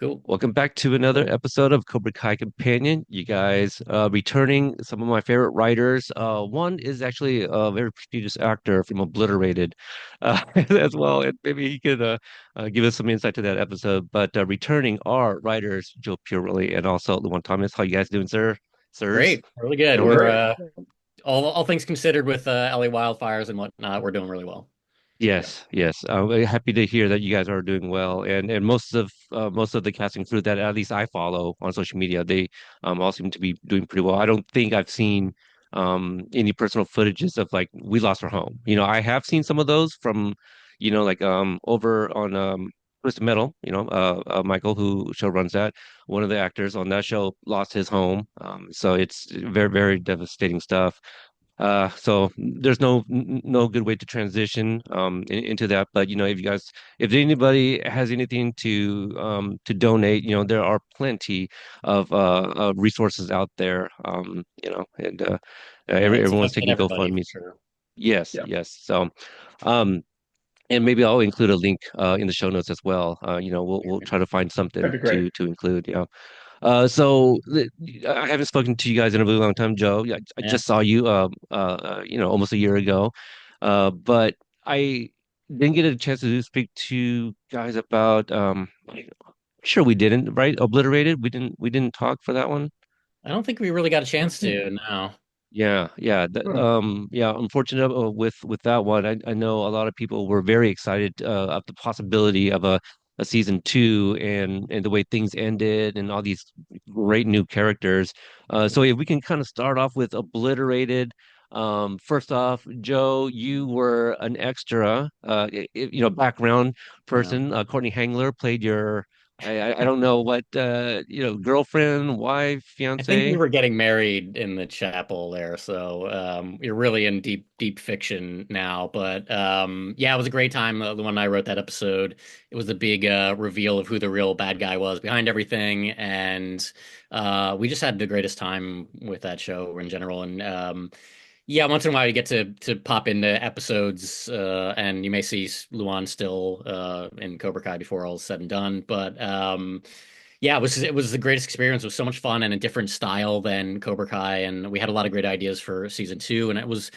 Cool. Welcome back to another episode of Cobra Kai Companion. You guys returning some of my favorite writers. One is actually a very prestigious actor from Obliterated as well. And maybe he could give us some insight to that episode. But returning are writers Joe Piarulli and also Luan Thomas. How you guys doing, sir? Sirs? Great. Really good. Doing We're great. all things considered with LA wildfires and whatnot, we're doing really well. Yeah. Yes, yes. I'm very happy to hear that you guys are doing well, and most of the casting crew that at least I follow on social media, they all seem to be doing pretty well. I don't think I've seen any personal footages of like we lost our home. I have seen some of those from, like over on Twisted Metal. Michael who show runs that. One of the actors on that show lost his home. So it's very very devastating stuff. So there's no good way to transition into that. But if anybody has anything to donate, there are plenty of resources out there. And Yeah, it's everyone's affected taking everybody for GoFundMe's. sure. Yes, Yeah. yes. So, um, and maybe I'll include a link in the show notes as well. We'll try to find something That'd be great. to include. So I haven't spoken to you guys in a really long time, Joe. Yeah, I Yeah. just saw you, almost a year ago. But I didn't get a chance to speak to you guys about. Sure, we didn't, right? Obliterated. We didn't talk for that one. I don't think we really got a I don't chance think. to, no. Yeah, yeah, Hmm. yeah. Unfortunate with that one. I know a lot of people were very excited of the possibility of a season two and the way things ended and all these great new characters. So if we can kind of start off with Obliterated. First off, Joe, you were an extra, background Yeah. person. Courtney Hangler played your. I don't know what girlfriend, wife, I think we fiance. were getting married in the chapel there, so you're really in deep fiction now. But yeah, it was a great time. The one I wrote that episode, it was the big reveal of who the real bad guy was behind everything, and we just had the greatest time with that show in general. And yeah, once in a while you get to pop into episodes, and you may see Luan still in Cobra Kai before all is said and done. But yeah, it was the greatest experience. It was so much fun and a different style than Cobra Kai, and we had a lot of great ideas for season two, and it was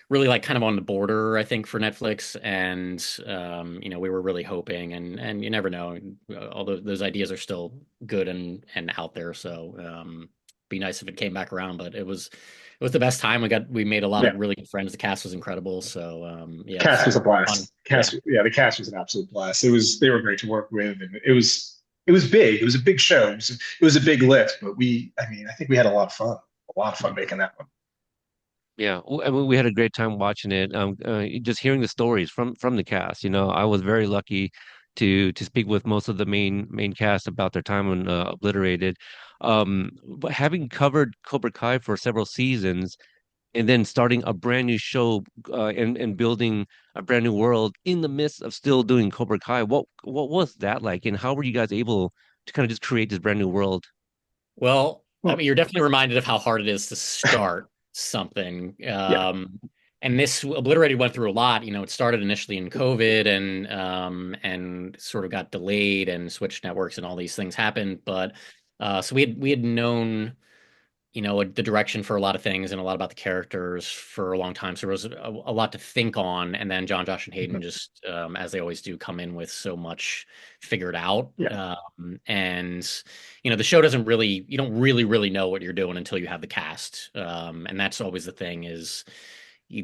really like kind of on the border, I think, for Netflix. And we were really hoping, and you never know, although those ideas are still good and out there. So be nice if it came back around, but it was the best time. We made a lot Yeah. of really good friends. The cast was incredible. So yeah, it Cast was was a fun. blast. Yeah. Yeah, the cast was an absolute blast. They were great to work with, and it was big. It was a big show. It was a big lift, but I mean, I think we had a lot of fun making that one. Yeah, I mean, we had a great time watching it. Just hearing the stories from the cast. I was very lucky to speak with most of the main cast about their time on Obliterated. But having covered Cobra Kai for several seasons and then starting a brand new show and building a brand new world in the midst of still doing Cobra Kai, what was that like, and how were you guys able to kind of just create this brand new world? Well, I mean, Well, you're definitely reminded of how hard it is to start something. yeah, And this Obliterated went through a lot. It started initially in COVID and sort of got delayed and switched networks and all these things happened. But so we had known the direction for a lot of things and a lot about the characters for a long time. So there was a lot to think on. And then John, Josh, and Hayden just, as they always do, come in with so much figured out. yeah, And the show doesn't really, you don't really know what you're doing until you have the cast. And that's always the thing is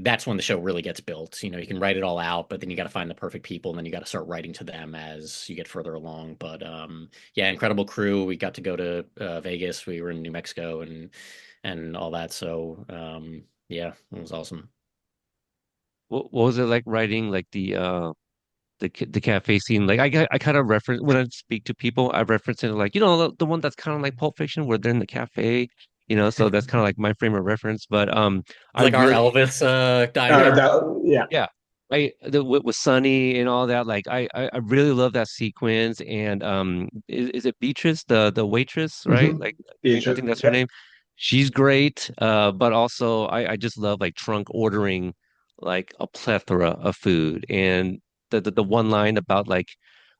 that's when the show really gets built. You can write it all out, but then you got to find the perfect people, and then you got to start writing to them as you get further along. But yeah, incredible crew. We got to go to Vegas. We were in New Mexico and all that. So yeah, it was awesome. What was it like writing like the cafe scene? Like I kind of reference when I speak to people, I reference it like the one that's kind of like Pulp Fiction where they're in the cafe. So that's kind of like my frame of reference. But It's I like our really Elvis diner. yeah, yeah. With Sunny and all that, like I really love that sequence. And is it Beatrice, the waitress, right? mm-hmm. Like I think that's her Yeah, name. She's great. But also I just love like trunk ordering like a plethora of food. And the one line about like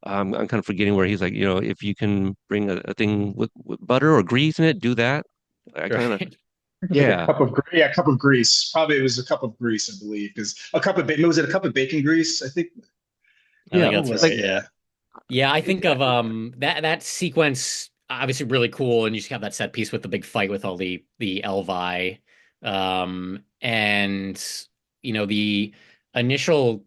I'm kind of forgetting where he's like, if you can bring a thing with butter or grease in it, do that. I kind of, Right. Like a yeah, cup of grease. Probably it was a cup of grease, I believe, because a cup of was it a cup of bacon grease? I think. I yeah, think What that's was it? like, right. Yeah. Yeah. Yeah, I think Yeah. of that sequence obviously really cool, and you just have that set piece with the big fight with all the Elvi, and the initial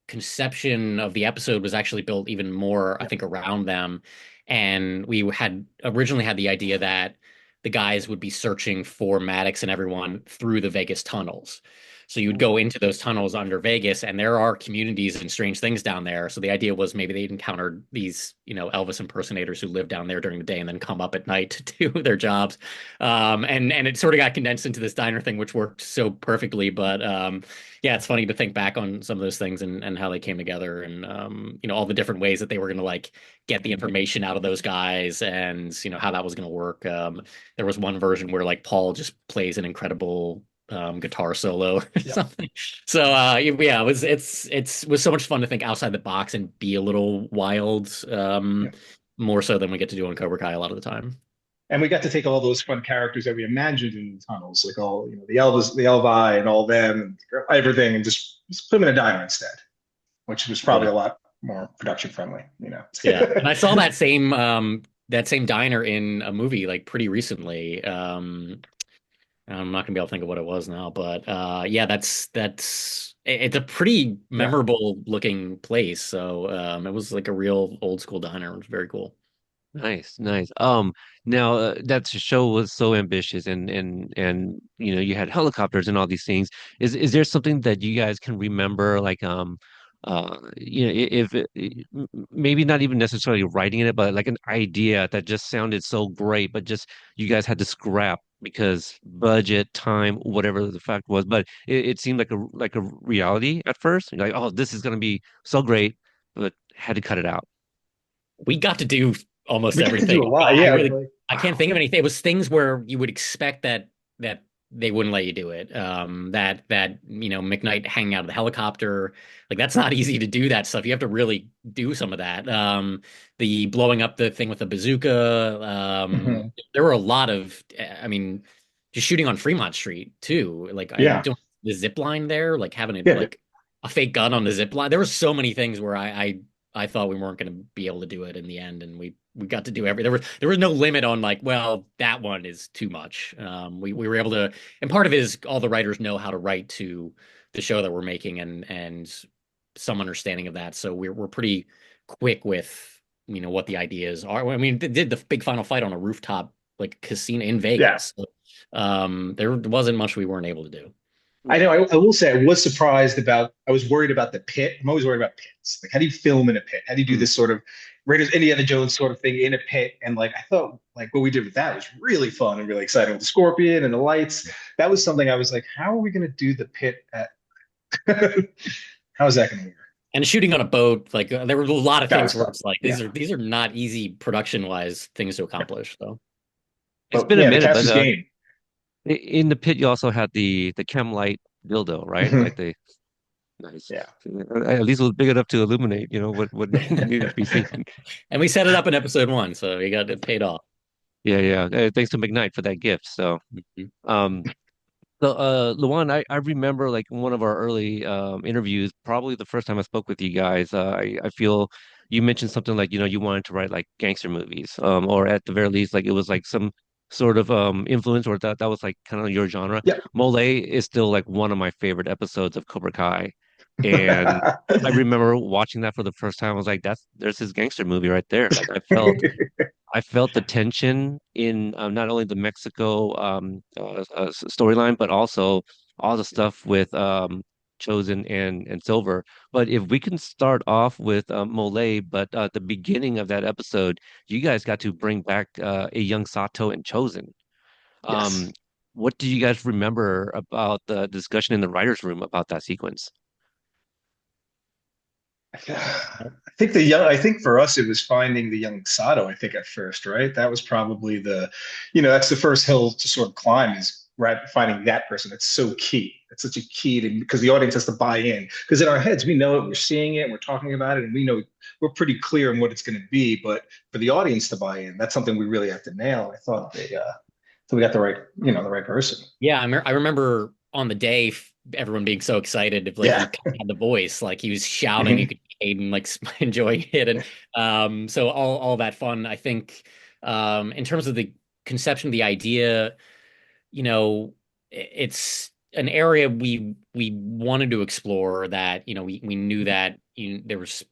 conception of the episode was actually built even more, I Yeah. think, around them, and we had originally had the idea that the guys would be searching for Maddox and everyone through the Vegas tunnels. So you'd go into those tunnels under Vegas, and there are communities and strange things down there. So the idea was maybe they'd encountered these, Elvis impersonators who live down there during the day and then come up at night to do their jobs. And it sort of got condensed into this diner thing, which worked so perfectly. But yeah, it's funny to think back on some of those things and how they came together, and all the different ways that they were going to like get the information out of those guys, and how that was going to work. There was one version where like Paul just plays an incredible guitar solo or Yeah. something. So yeah, it was so much fun to think outside the box and be a little wild, Yeah. more so than we get to do on Cobra Kai a lot of the time. And we got to take all those fun characters that we imagined in the tunnels, like all the Elvis, the Elvi, and all them, and everything, and just put them in a diner instead, which was probably Yeah, a lot more production friendly. You know. yeah. And I saw that same diner in a movie like pretty recently. I'm not gonna be able to think of what it was now, but yeah, it's a pretty Yeah. memorable looking place. So it was like a real old school diner. It was very cool. nice, nice. Now that show was so ambitious, and you had helicopters and all these things. Is there something that you guys can remember, like if maybe not even necessarily writing it, but like an idea that just sounded so great, but just you guys had to scrap because budget, time, whatever the fact was, but it seemed like a reality at first. You're like, oh, this is gonna be so great, but had to cut it out. We got to do almost We got to do everything. a lot. Yeah. Like, I can't wow. think of anything. It was things where you would expect that they wouldn't let you do it. That McKnight hanging out of the helicopter, like that's not easy to do that stuff. You have to really do some of that. The blowing up the thing with the bazooka. Mhm. There were a lot of, I mean, just shooting on Fremont Street too. Like I Yeah. don't the zip line there, like having it Yeah. like a fake gun on the zip line. There were so many things where I thought we weren't going to be able to do it in the end, and we got to do every. There was no limit on like, well, that one is too much. We were able to, and part of it is all the writers know how to write to the show that we're making, and some understanding of that. So we're pretty quick with what the ideas are. I mean, they did the big final fight on a rooftop like casino in Yeah. Vegas. So, there wasn't much we weren't able to do. I know. I will say I was surprised about. I was worried about the pit. I'm always worried about pits. Like, how do you film in a pit? How do you do Hmm. this sort of Raiders Indiana Jones sort of thing in a pit? And like, I thought like what we did with that was really fun and really exciting with the scorpion and the lights. That was something I was like, how are we going to do the pit at? How is that going to work? And shooting on a boat, like there were a lot of That things was where fun. it's like Yeah. these are not easy production wise things to accomplish. So It's But been a yeah, the minute, cast but was game. in the pit you also had the chem light dildo, right? Like Mhm. the nice. Yeah. At least it was big enough to illuminate, what needed to be seen. and we set it up in episode one, so we got it paid off. Yeah, yeah. Thanks to McKnight for that gift. So, Mhm. um, Luan, I remember like one of our early interviews, probably the first time I spoke with you guys. I feel you mentioned something like, you wanted to write like gangster movies, or at the very least, like it was like some sort of influence, or that was like kind of your genre. Yeah. Mole is still like one of my favorite episodes of Cobra Kai. And I remember watching that for the first time. I was like, there's his gangster movie right there. Like I felt the tension in not only the Mexico storyline, but also all the stuff with Chozen and Silver. But if we can start off with Mole, but the beginning of that episode, you guys got to bring back a young Sato and Chozen. Um, Yes. what do you guys remember about the discussion in the writers' room about that sequence? I think the young. I think for us, it was finding the young Sato. I think at first, right? That was probably that's the first hill to sort of climb. Is right, finding that person. That's so key. That's such a key to because the audience has to buy in. Because in our heads, we know it, we're seeing it, we're talking about it, and we know we're pretty clear on what it's going to be. But for the audience to buy in, that's something we really have to nail. I thought so we got the right, the right person. Yeah, I remember on the day everyone being so excited if like he Yeah. kind of had the voice, like he was shouting, you Hmm. could hear Aiden like enjoying it, and so all that fun. I think in terms of the conception of the idea, you know, it's an area we wanted to explore that, we knew that there was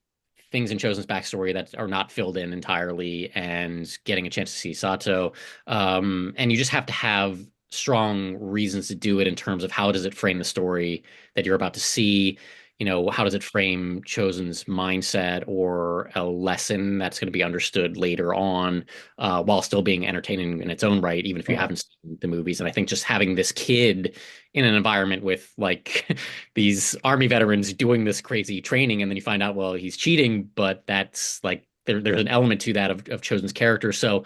things in Chosen's backstory that are not filled in entirely, and getting a chance to see Sato. And you just have to have strong reasons to do it in terms of how does it frame the story that you're about to see. How does it frame Chosen's mindset or a lesson that's going to be understood later on, while still being entertaining in its own right, even if you Uh-huh. haven't seen the movies. And I think just having this kid in an environment with like these army veterans doing this crazy training, and then you find out, well, he's cheating, but that's like there's an element to that of Chosen's character. So,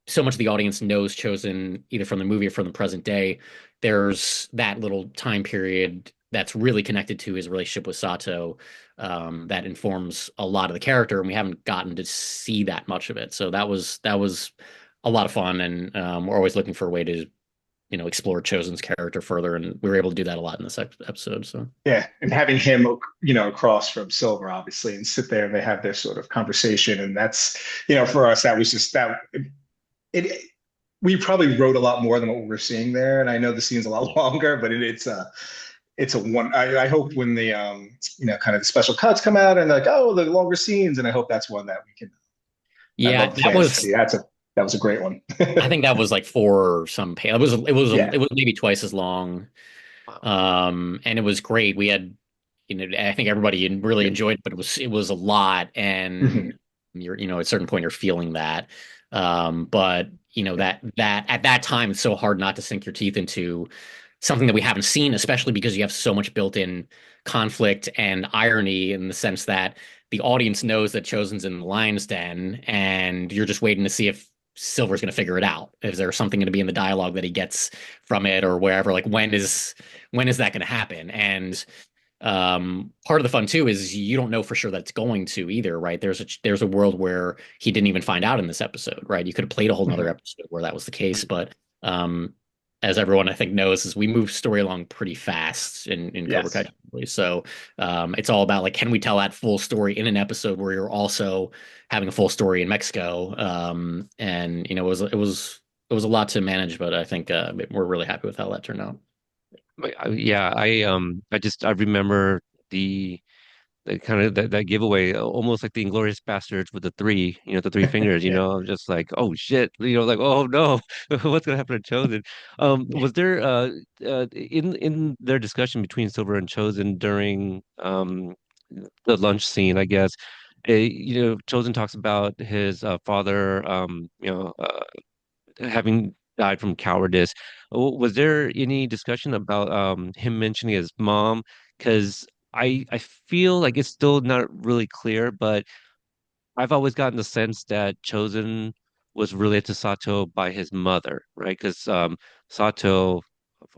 so much of the audience knows Chosen either from the movie or from the present day. There's that little time period that's really connected to his relationship with Sato, that informs a lot of the character, and we haven't gotten to see that much of it. So that was a lot of fun, and we're always looking for a way to explore Chosen's character further, and we were able to do that a lot in this episode. So Yeah, and having him, across from Silver, obviously, and sit there and they have their sort of conversation, and that's, for us, that was just that. It we probably wrote a lot more than what we're seeing there, and I know the scene's a lot longer, but it's a one. I hope when the kind of the special cuts come out and like, oh, the longer scenes, and I hope that's one that we can. I'd yeah, love that fans to was see. That was a great one. I think that was like four some pay. Yeah. It was maybe twice as long. Wow. And it was great. We had, I think everybody really Yeah. enjoyed it, but it was a lot, Mhm. and at a certain point you're feeling that. But that at that time it's so hard not to sink your teeth into something that we haven't seen, especially because you have so much built-in conflict and irony in the sense that the audience knows that Chosen's in the lion's den, and you're just waiting to see if Silver's going to figure it out. Is there something going to be in the dialogue that he gets from it or wherever? Like when is that going to happen? And part of the fun too is you don't know for sure that it's going to either, right? There's a world where he didn't even find out in this episode, right? You could have played a whole nother Mhm. episode where that was the case, but um, as everyone I think knows, is we move story along pretty fast in Cobra Kai. Yes. Generally. So it's all about like, can we tell that full story in an episode where you're also having a full story in Mexico? And it was a lot to manage, but I think we're really happy with how that turned out. Yeah, I remember the kind of that giveaway, almost like the Inglorious Bastards with the three, the three fingers, Yeah. I'm just like, oh shit, like, oh no, what's gonna happen to Chosen? Was there in their discussion between Silver and Chosen during the lunch scene, I guess, Chosen talks about his father, having died from cowardice. Was there any discussion about him mentioning his mom? Because I feel like it's still not really clear, but I've always gotten the sense that Chosen was related to Sato by his mother, right? Because Sato,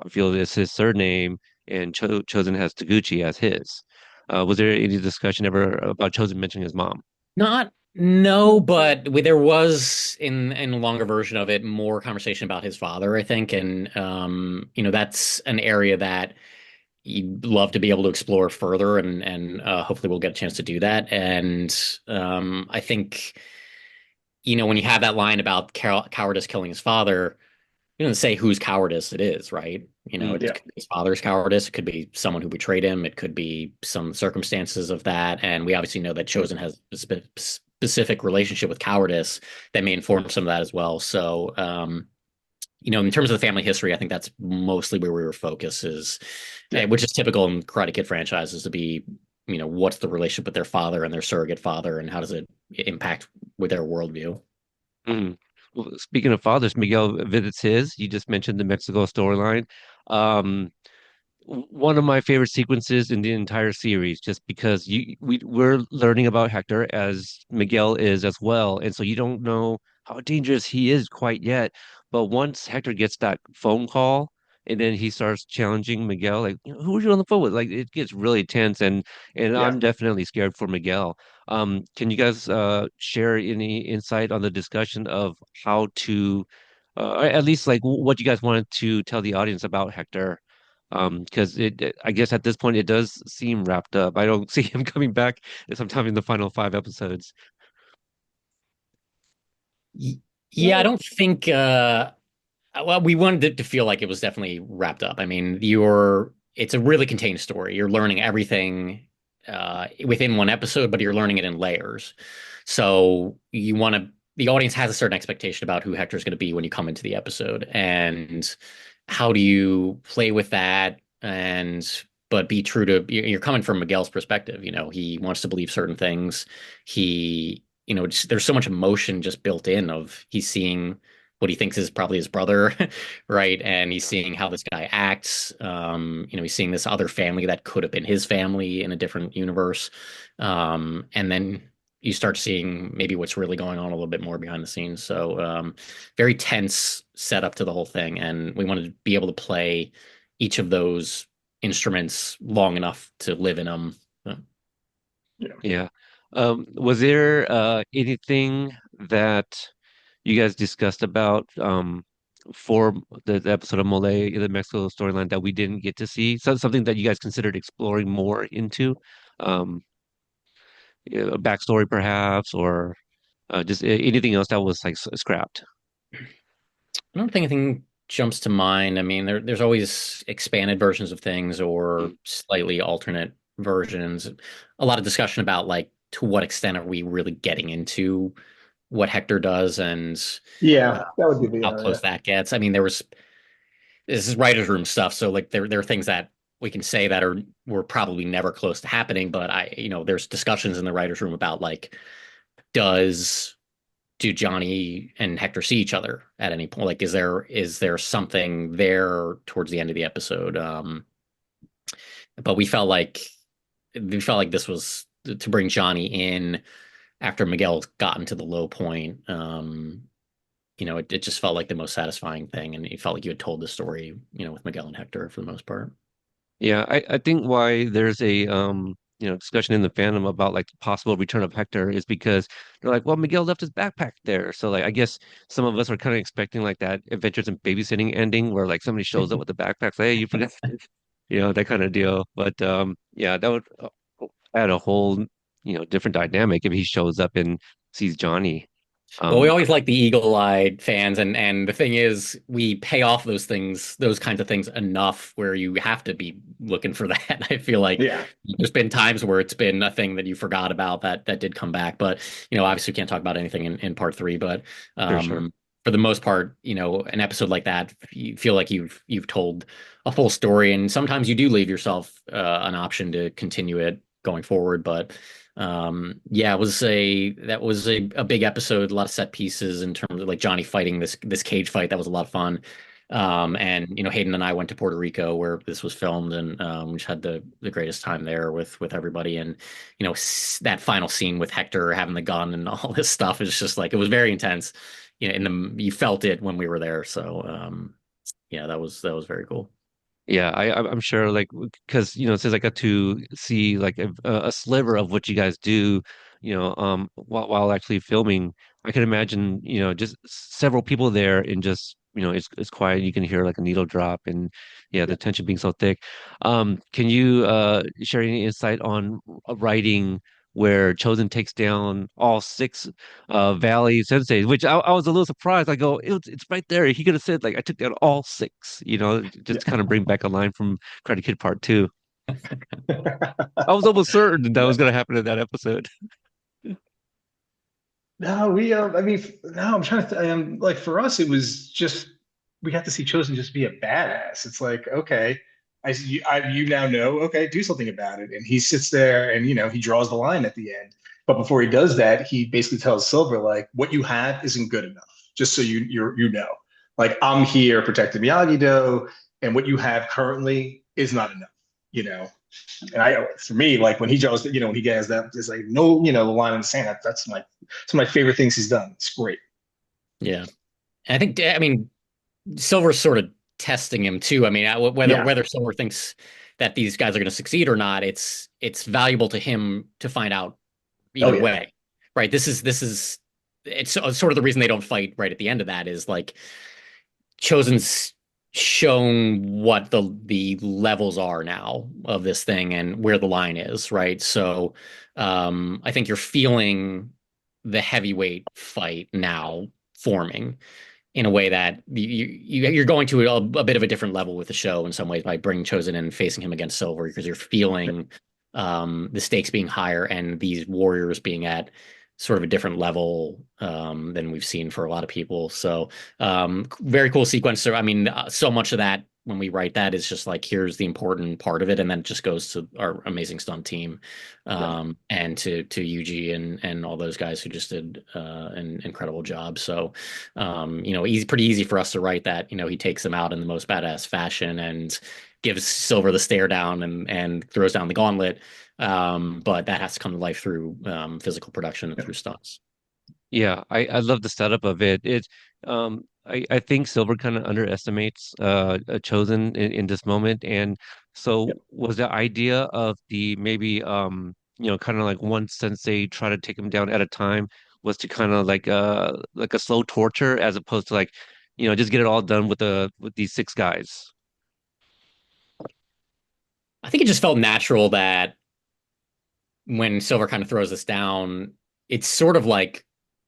I feel is his surname, and Chosen has Taguchi as his. Was there any discussion ever about Chosen mentioning his mom? Not no, but there was in a longer version of it more conversation about his father, I think, and that's an area that you'd love to be able to explore further, and hopefully we'll get a chance to do that. And I think when you have that line about cowardice killing his father, you don't say whose cowardice it is, right? It Yeah. could be his father's cowardice. It could be someone who betrayed him. It could be some circumstances of that. And we obviously know that Chosen has a specific relationship with cowardice that may inform some of that as well. So, in terms of the family history, I think that's mostly where we were focused is, Yeah. which is typical in Karate Kid franchises to be, what's the relationship with their father and their surrogate father, and how does it impact with their worldview? Mm. Well, speaking of fathers, Miguel visits his. You just mentioned the Mexico storyline. Um, One of my favorite sequences in the entire series, just because we're learning about Hector as Miguel is as well, and so you don't know how dangerous he is quite yet. But once Hector gets that phone call and then he starts challenging Miguel, like, who are you on the phone with? Like it gets really tense and Yeah. I'm definitely scared for Miguel. Can you guys share any insight on the discussion of how to or at least like what you guys wanted to tell the audience about Hector? Because I guess at this point it does seem wrapped up. I don't see him coming back sometime in the final five episodes. Y- Yeah, I Well, don't think well, we wanted it to feel like it was definitely wrapped up. I mean, it's a really contained story. You're learning everything within one episode, but you're learning it in layers. So the audience has a certain expectation about who Hector's going to be when you come into the episode, and how do you play with that and but be true to you're coming from Miguel's perspective. He wants to believe certain things. There's so much emotion just built in of he's seeing what he thinks is probably his brother, right? And he's seeing how this guy acts. He's seeing this other family that could have been his family in a different universe. And then you start seeing maybe what's really going on a little bit more behind the scenes. So very tense setup to the whole thing. And we wanted to be able to play each of those instruments long enough to live in them. yeah. Yeah. Was there anything that you guys discussed about for the episode of Mole, the Mexico storyline that we didn't get to see? Something that you guys considered exploring more into, um, a backstory perhaps, or just anything else that was like scrapped? I don't think anything jumps to mind. I mean, there's always expanded versions of things or Mm. slightly alternate versions. A lot of discussion about like to what extent are we really getting into what Hector does and uh, Yeah, that would be the how area. close that gets. I mean, this is writers' room stuff, so like there are things that we can say that were probably never close to happening, but there's discussions in the writers' room about like does do Johnny and Hector see each other at any point? Like, is there something there towards the end of the episode? But we felt like this was to bring Johnny in after Miguel gotten to the low point. It just felt like the most satisfying thing, and it felt like you had told the story, with Miguel and Hector for the most part. Yeah, I think why there's a discussion in the fandom about like the possible return of Hector is because they're like, well, Miguel left his backpack there. So like I guess some of us are kind of expecting like that Adventures in Babysitting ending where like somebody shows up with the backpack, say, hey, you forgot, that kind of deal. But yeah, that would add a whole, different dynamic if he shows up and sees Johnny. Well, we Um, always like the eagle-eyed fans, and the thing is, we pay off those things, those kinds of things enough where you have to be looking for that. I feel like Yeah. there's been times where it's been a thing that you forgot about that did come back, but obviously we can't talk about anything in part three. But sure, sure. for the most part, an episode like that, you feel like you've told a full story, and sometimes you do leave yourself an option to continue it going forward, but. Yeah, that was a big episode, a lot of set pieces in terms of like Johnny fighting this cage fight. That was a lot of fun. And Hayden and I went to Puerto Rico where this was filmed, and we just had the greatest time there with everybody. And that final scene with Hector having the gun and all this stuff is just like it was very intense. You felt it when we were there. So yeah, that was very cool. Yeah, I'm sure, like, because since I got to see like a sliver of what you guys do, while actually filming, I can imagine, just several people there and just, it's quiet. You can hear like a needle drop and yeah, the tension being so thick. Can you share any insight on writing where Chozen takes down all six Valley Senseis, which I was a little surprised. I go, it's right there. He could have said like I took down all six, just to kind of bring back a line from Karate Kid Part Two. Yeah. I was almost certain that was going to happen in that episode. No, I mean, no, I'm trying to, like for us, it was just, we got to see Chosen just be a badass. It's like, okay, you now know, okay, do something about it. And he sits there and, he draws the line at the end. But before he does that, he basically tells Silver, like, what you have isn't good enough, just so you know. Like, I'm here protecting Miyagi-Do, and what you have currently is not enough, you know. And for me, like when he draws, when he gets that, it's like no, the line in the sand. That's my, it's one of my favorite things he's done. It's great. Yeah. And I think, I mean, Silver's sort of testing him too. I mean, Yeah. whether Silver thinks that these guys are going to succeed or not, it's valuable to him to find out Oh either yeah. way, right? This is it's sort of the reason they don't fight right at the end of that is like Chosen's shown what the levels are now of this thing and where the line is, right? So I think you're feeling the heavyweight fight now forming in a way that you're going to a bit of a different level with the show in some ways by bringing Chosen in and facing him against Silver because you're feeling the stakes being higher and these warriors being at sort of a different level than we've seen for a lot of people. So very cool sequence. So I mean, so much of that when we write that is just like here's the important part of it, and then it just goes to our amazing stunt team Yeah. and to Yuji and all those guys who just did an incredible job. So pretty easy for us to write that. He takes them out in the most badass fashion and gives Silver the stare down and throws down the gauntlet. But that has to come to life through physical production and Yeah. through stunts. Yeah, I love the setup of it. I think Silver kind of underestimates Chosen in this moment. And Yeah. so was the idea of the maybe kind of like one sensei try to take him down at a time was to kind of like a slow torture as opposed to like, just get it all done with these six guys. I think it just felt natural that when Silver kind of throws us down, it's sort of like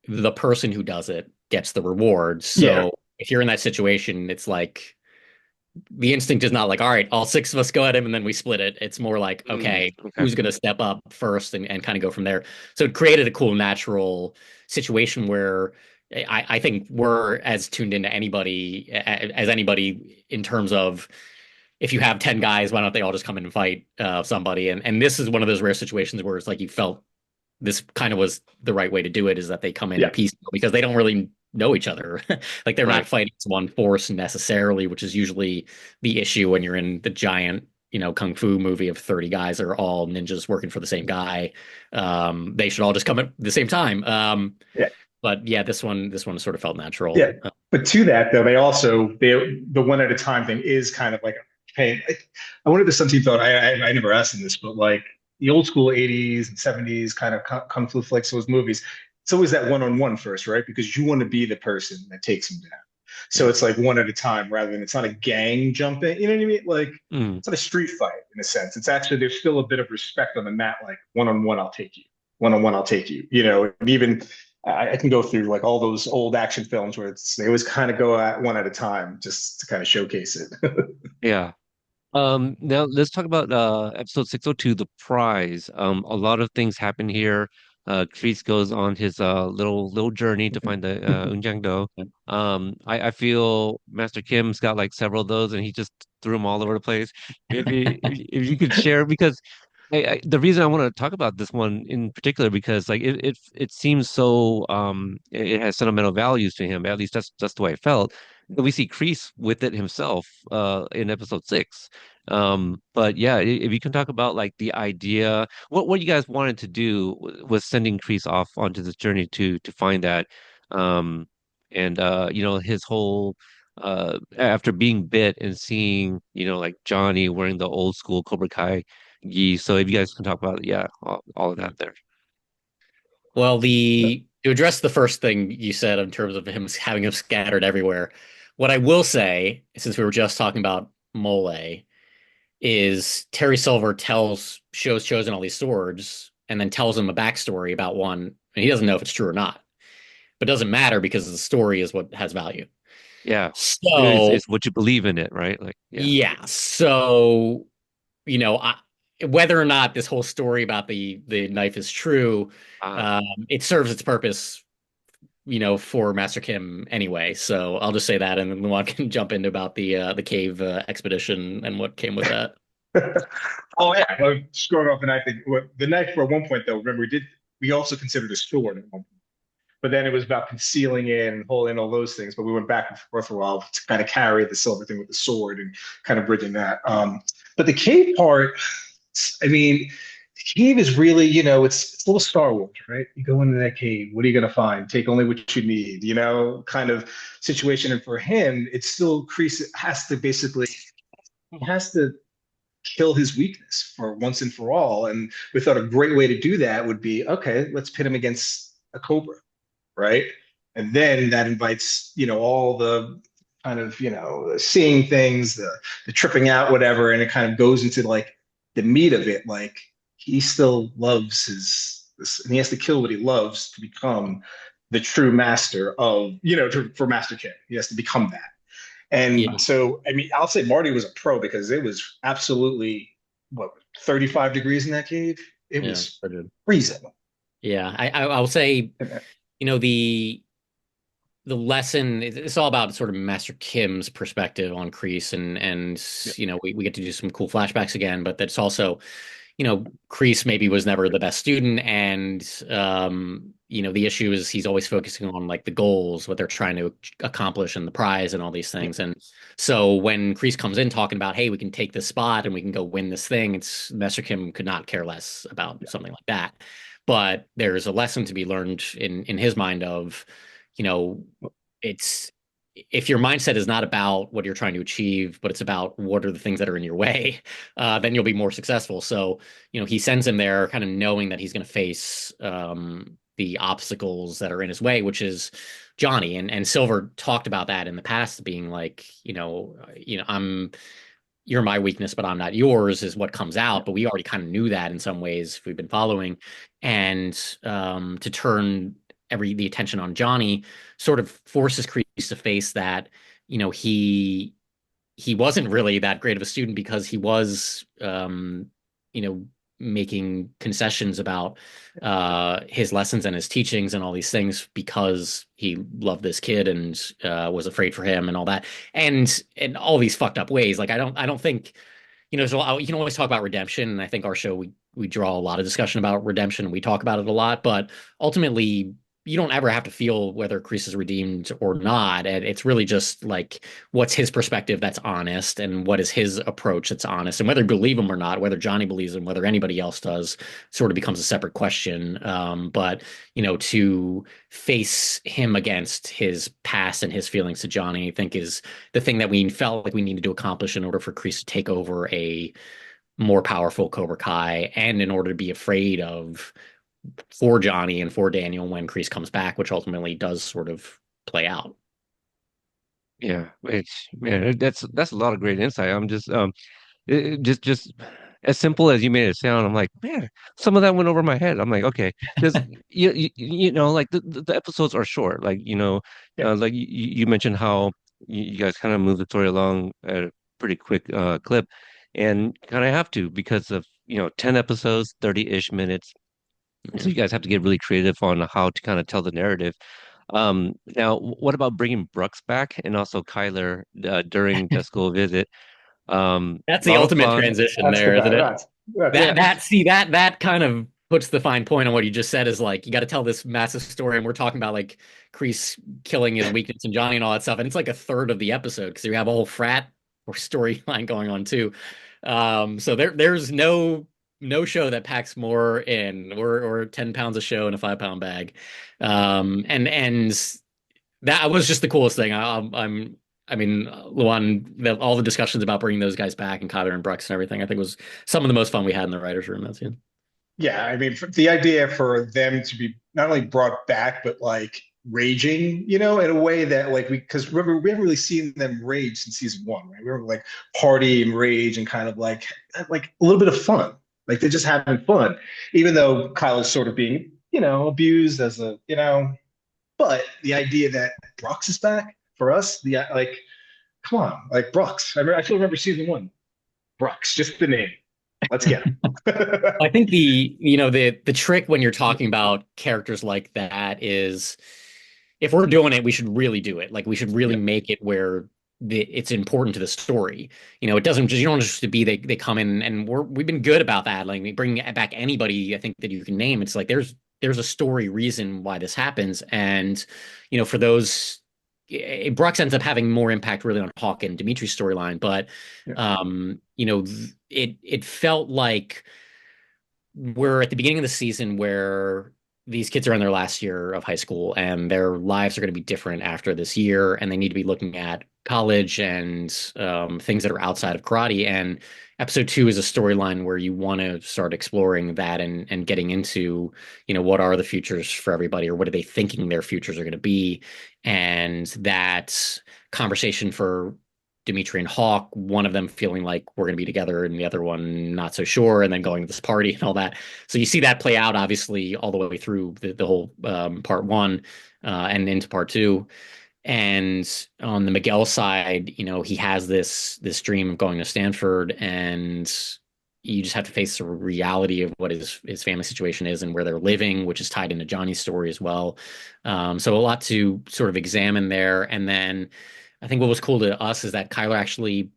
the person who does it gets the reward. Yeah. So if you're in that situation, it's like the instinct is not like, all right, all six of us go at him and then we split it. It's more like, okay, Okay. who's going to step up first and kind of go from there. So it created a cool natural situation where I think we're as tuned into anybody as anybody in terms of if you have 10 guys, why don't they all just come in and fight somebody? And this is one of those rare situations where it's like you felt this kind of was the right way to do it is that they come in Yeah. piecemeal because they don't really know each other. Like they're not Right. fighting as one force necessarily, which is usually the issue when you're in the giant, kung fu movie of 30 guys that are all ninjas working for the same guy. They should all just come at the same time. Yeah. But yeah, this one sort of felt Yeah. natural. But to that though, the one at a time thing is kind of like hey, I wonder if there's something thought I never asked in this, but like the old school 80s and 70s kind of kung fu flicks, those movies, it's always that one-on-one first, right? Because you want to be the person that takes him down. So Yeah. it's like one at a time rather than it's not a gang jumping, you know what I mean? Like Mm, it's not a street fight in a sense. It's actually there's still a bit of respect on the mat, like one-on-one, I'll take you. One-on-one, I'll take you. And even I can go through like all those old action films where they always kind of go at one at a time just to kind of showcase it. yeah. Now let's talk about episode 602, the prize. A lot of things happen here. Kreese goes on his little journey to find the Unjangdo. I feel Master Kim's got like several of those, and he just threw them all over the place. If you could share, because the reason I want to talk about this one in particular because like it seems so it has sentimental values to him. At least that's the way I felt. We see Kreese with it himself in episode 6. But yeah, if you can talk about like the idea, what you guys wanted to do was sending Kreese off onto this journey to find that, um, and his whole after being bit and seeing like Johnny wearing the old school Cobra Kai gi. So if you guys can talk about yeah, all of that there. Well, to address the first thing you said in terms of him having him scattered everywhere, what I will say, since we were just talking about Mole, is Terry Silver shows Chosen all these swords and then tells him a backstory about one, and he doesn't know if it's true or not. But it doesn't matter because the story is what has value. Yeah, So it's what you believe in it, right? Like yeah. yeah, so you know, I, whether or not this whole story about the knife is true, Ah. it serves its purpose, for Master Kim anyway. So I'll just say that, and then Luan can jump into about the cave expedition and what came with that. Oh yeah, well, just going off the knife thing. The knife for at one point though, remember we also considered a sword at one point. But then it was about concealing it and holding all those things. But we went back and forth for a while to kind of carry the silver thing with the sword and kind of bridging that. But the cave part, I mean, cave is really, it's a little Star Wars, right? You go into that cave, what are you going to find? Take only what you need, kind of situation. And for him, it's still Kreese has to basically, he has to kill his weakness for once and for all. And we thought a great way to do that would be, okay, let's pit him against a Cobra, right? And then that invites, all the kind of, seeing things, the tripping out, whatever, and it kind of goes into like the meat of it. Like he still loves and he has to kill what he loves to become the true master of, for Master King. He has to become that. And Yeah. so, I mean, I'll say Marty was a pro because it was absolutely what 35 degrees in that cave. It Yeah. was freezing. Yeah. I'll say, the lesson it's all about sort of Master Kim's perspective on Kreese and Yeah. we get to do some cool flashbacks again, but that's also Kreese maybe was never the best student, and the issue is he's always focusing on like the goals, what they're trying to accomplish, and the prize, and all these Yeah. things. And so when Kreese comes in talking about, hey, we can take this spot and we can go win this thing, it's Master Kim could not care less about Yeah. something like that. But there's a lesson to be learned in his mind of, you know, it's if your mindset is not about what you're trying to achieve, but it's about what are the things that are in your way, then you'll be more successful. So, he sends him there kind of knowing that he's going to face the obstacles that are in his way, which is Johnny. And Silver talked about that in the past, being like, you're my weakness, but I'm not yours, is what comes Yeah. out. But we already kind of knew that in some ways if we've been following. And to turn the attention on Johnny sort of forces Kreese to face that, he wasn't really that great of a student because he was you know, making concessions about his lessons and his teachings and all these things because he loved this kid and was afraid for him and all that. And in all these fucked up ways. Like I don't think, so you can always talk about redemption, and I think our show we draw a lot of discussion about redemption. We talk about it a lot, but ultimately you don't ever have to feel whether Kreese is redeemed or not. And it's really just like what's his perspective that's honest, and what is his approach that's honest, and whether you believe him or not, whether Johnny believes him, whether anybody else does, sort of becomes a separate question. But to face him against his past and his feelings to Johnny, I think is the thing that we felt like we needed to accomplish in order for Kreese to take over a more powerful Cobra Kai, and in order to be afraid of for Johnny and for Daniel when Kreese comes back, which ultimately does sort of play out. Yeah, it's man, that's a lot of great insight. I'm just just as simple as you made it sound. I'm like, man, some of that went over my head. I'm like, okay, because like the episodes are short. Like Yeah. like you mentioned how you guys kind of move the story along at a pretty quick clip, and kind of have to because of 10 episodes, 30-ish minutes. So Yeah. you guys have to get really creative on how to kind of tell the narrative. Now, what about bringing Brooks back and also Kyler during the school visit? That's A the lot of ultimate fun. transition That's the there, isn't guy. it? That's That Yeah, that see that kind of puts the fine point on what you just said, is like you got to tell this massive story, and we're talking about like Kreese killing his weakness and Johnny and all that stuff, and it's like a third of the episode because you have a whole frat or storyline going on too. So there's no show that packs more in, or 10 pounds of show in a 5 pound bag. And that was just the coolest thing. I mean, Luan, all the discussions about bringing those guys back and Kyler and Brooks and everything, I think was some of the most fun we had in the writers' room that scene. Yeah, I mean, the idea for them to be not only brought back, but like raging, in a way that like because remember we haven't really seen them rage since season one, right? We were like party and rage and kind of like a little bit of fun, like they're just having fun, even though Kyle is sort of being, abused as a, but the idea that Brox is back for us, like, come on, like Brox. I still remember season one, Brox, just the name. Let's get him. I think the trick when you're talking about characters like that is if we're doing it, we should really do it. Like we should really Yeah. make it where it's important to the story. It doesn't just you don't just be they come in, and we've been good about that. Like we bring back anybody I think that you can name. It's like there's a story reason why this happens, and for those. Brooks ends up having more impact really on Hawk and Dimitri's storyline, but Yeah. it felt like we're at the beginning of the season where these kids are in their last year of high school and their lives are going to be different after this year, and they need to be looking at college and things that are outside of karate. And episode two is a storyline where you want to start exploring that and getting into, what are the futures for everybody, or what are they thinking their futures are going to be, and that conversation for Dimitri and Hawk, one of them feeling like we're going to be together and the other one not so sure, and then going to this party and all that. So you see that play out, obviously, all the way through the whole part one and into part two. And on the Miguel side, he has this dream of going to Stanford, and you just have to face the reality of what his family situation is and where they're living, which is tied into Johnny's story as well. So a lot to sort of examine there. And then I think what was cool to us is that Kyler actually,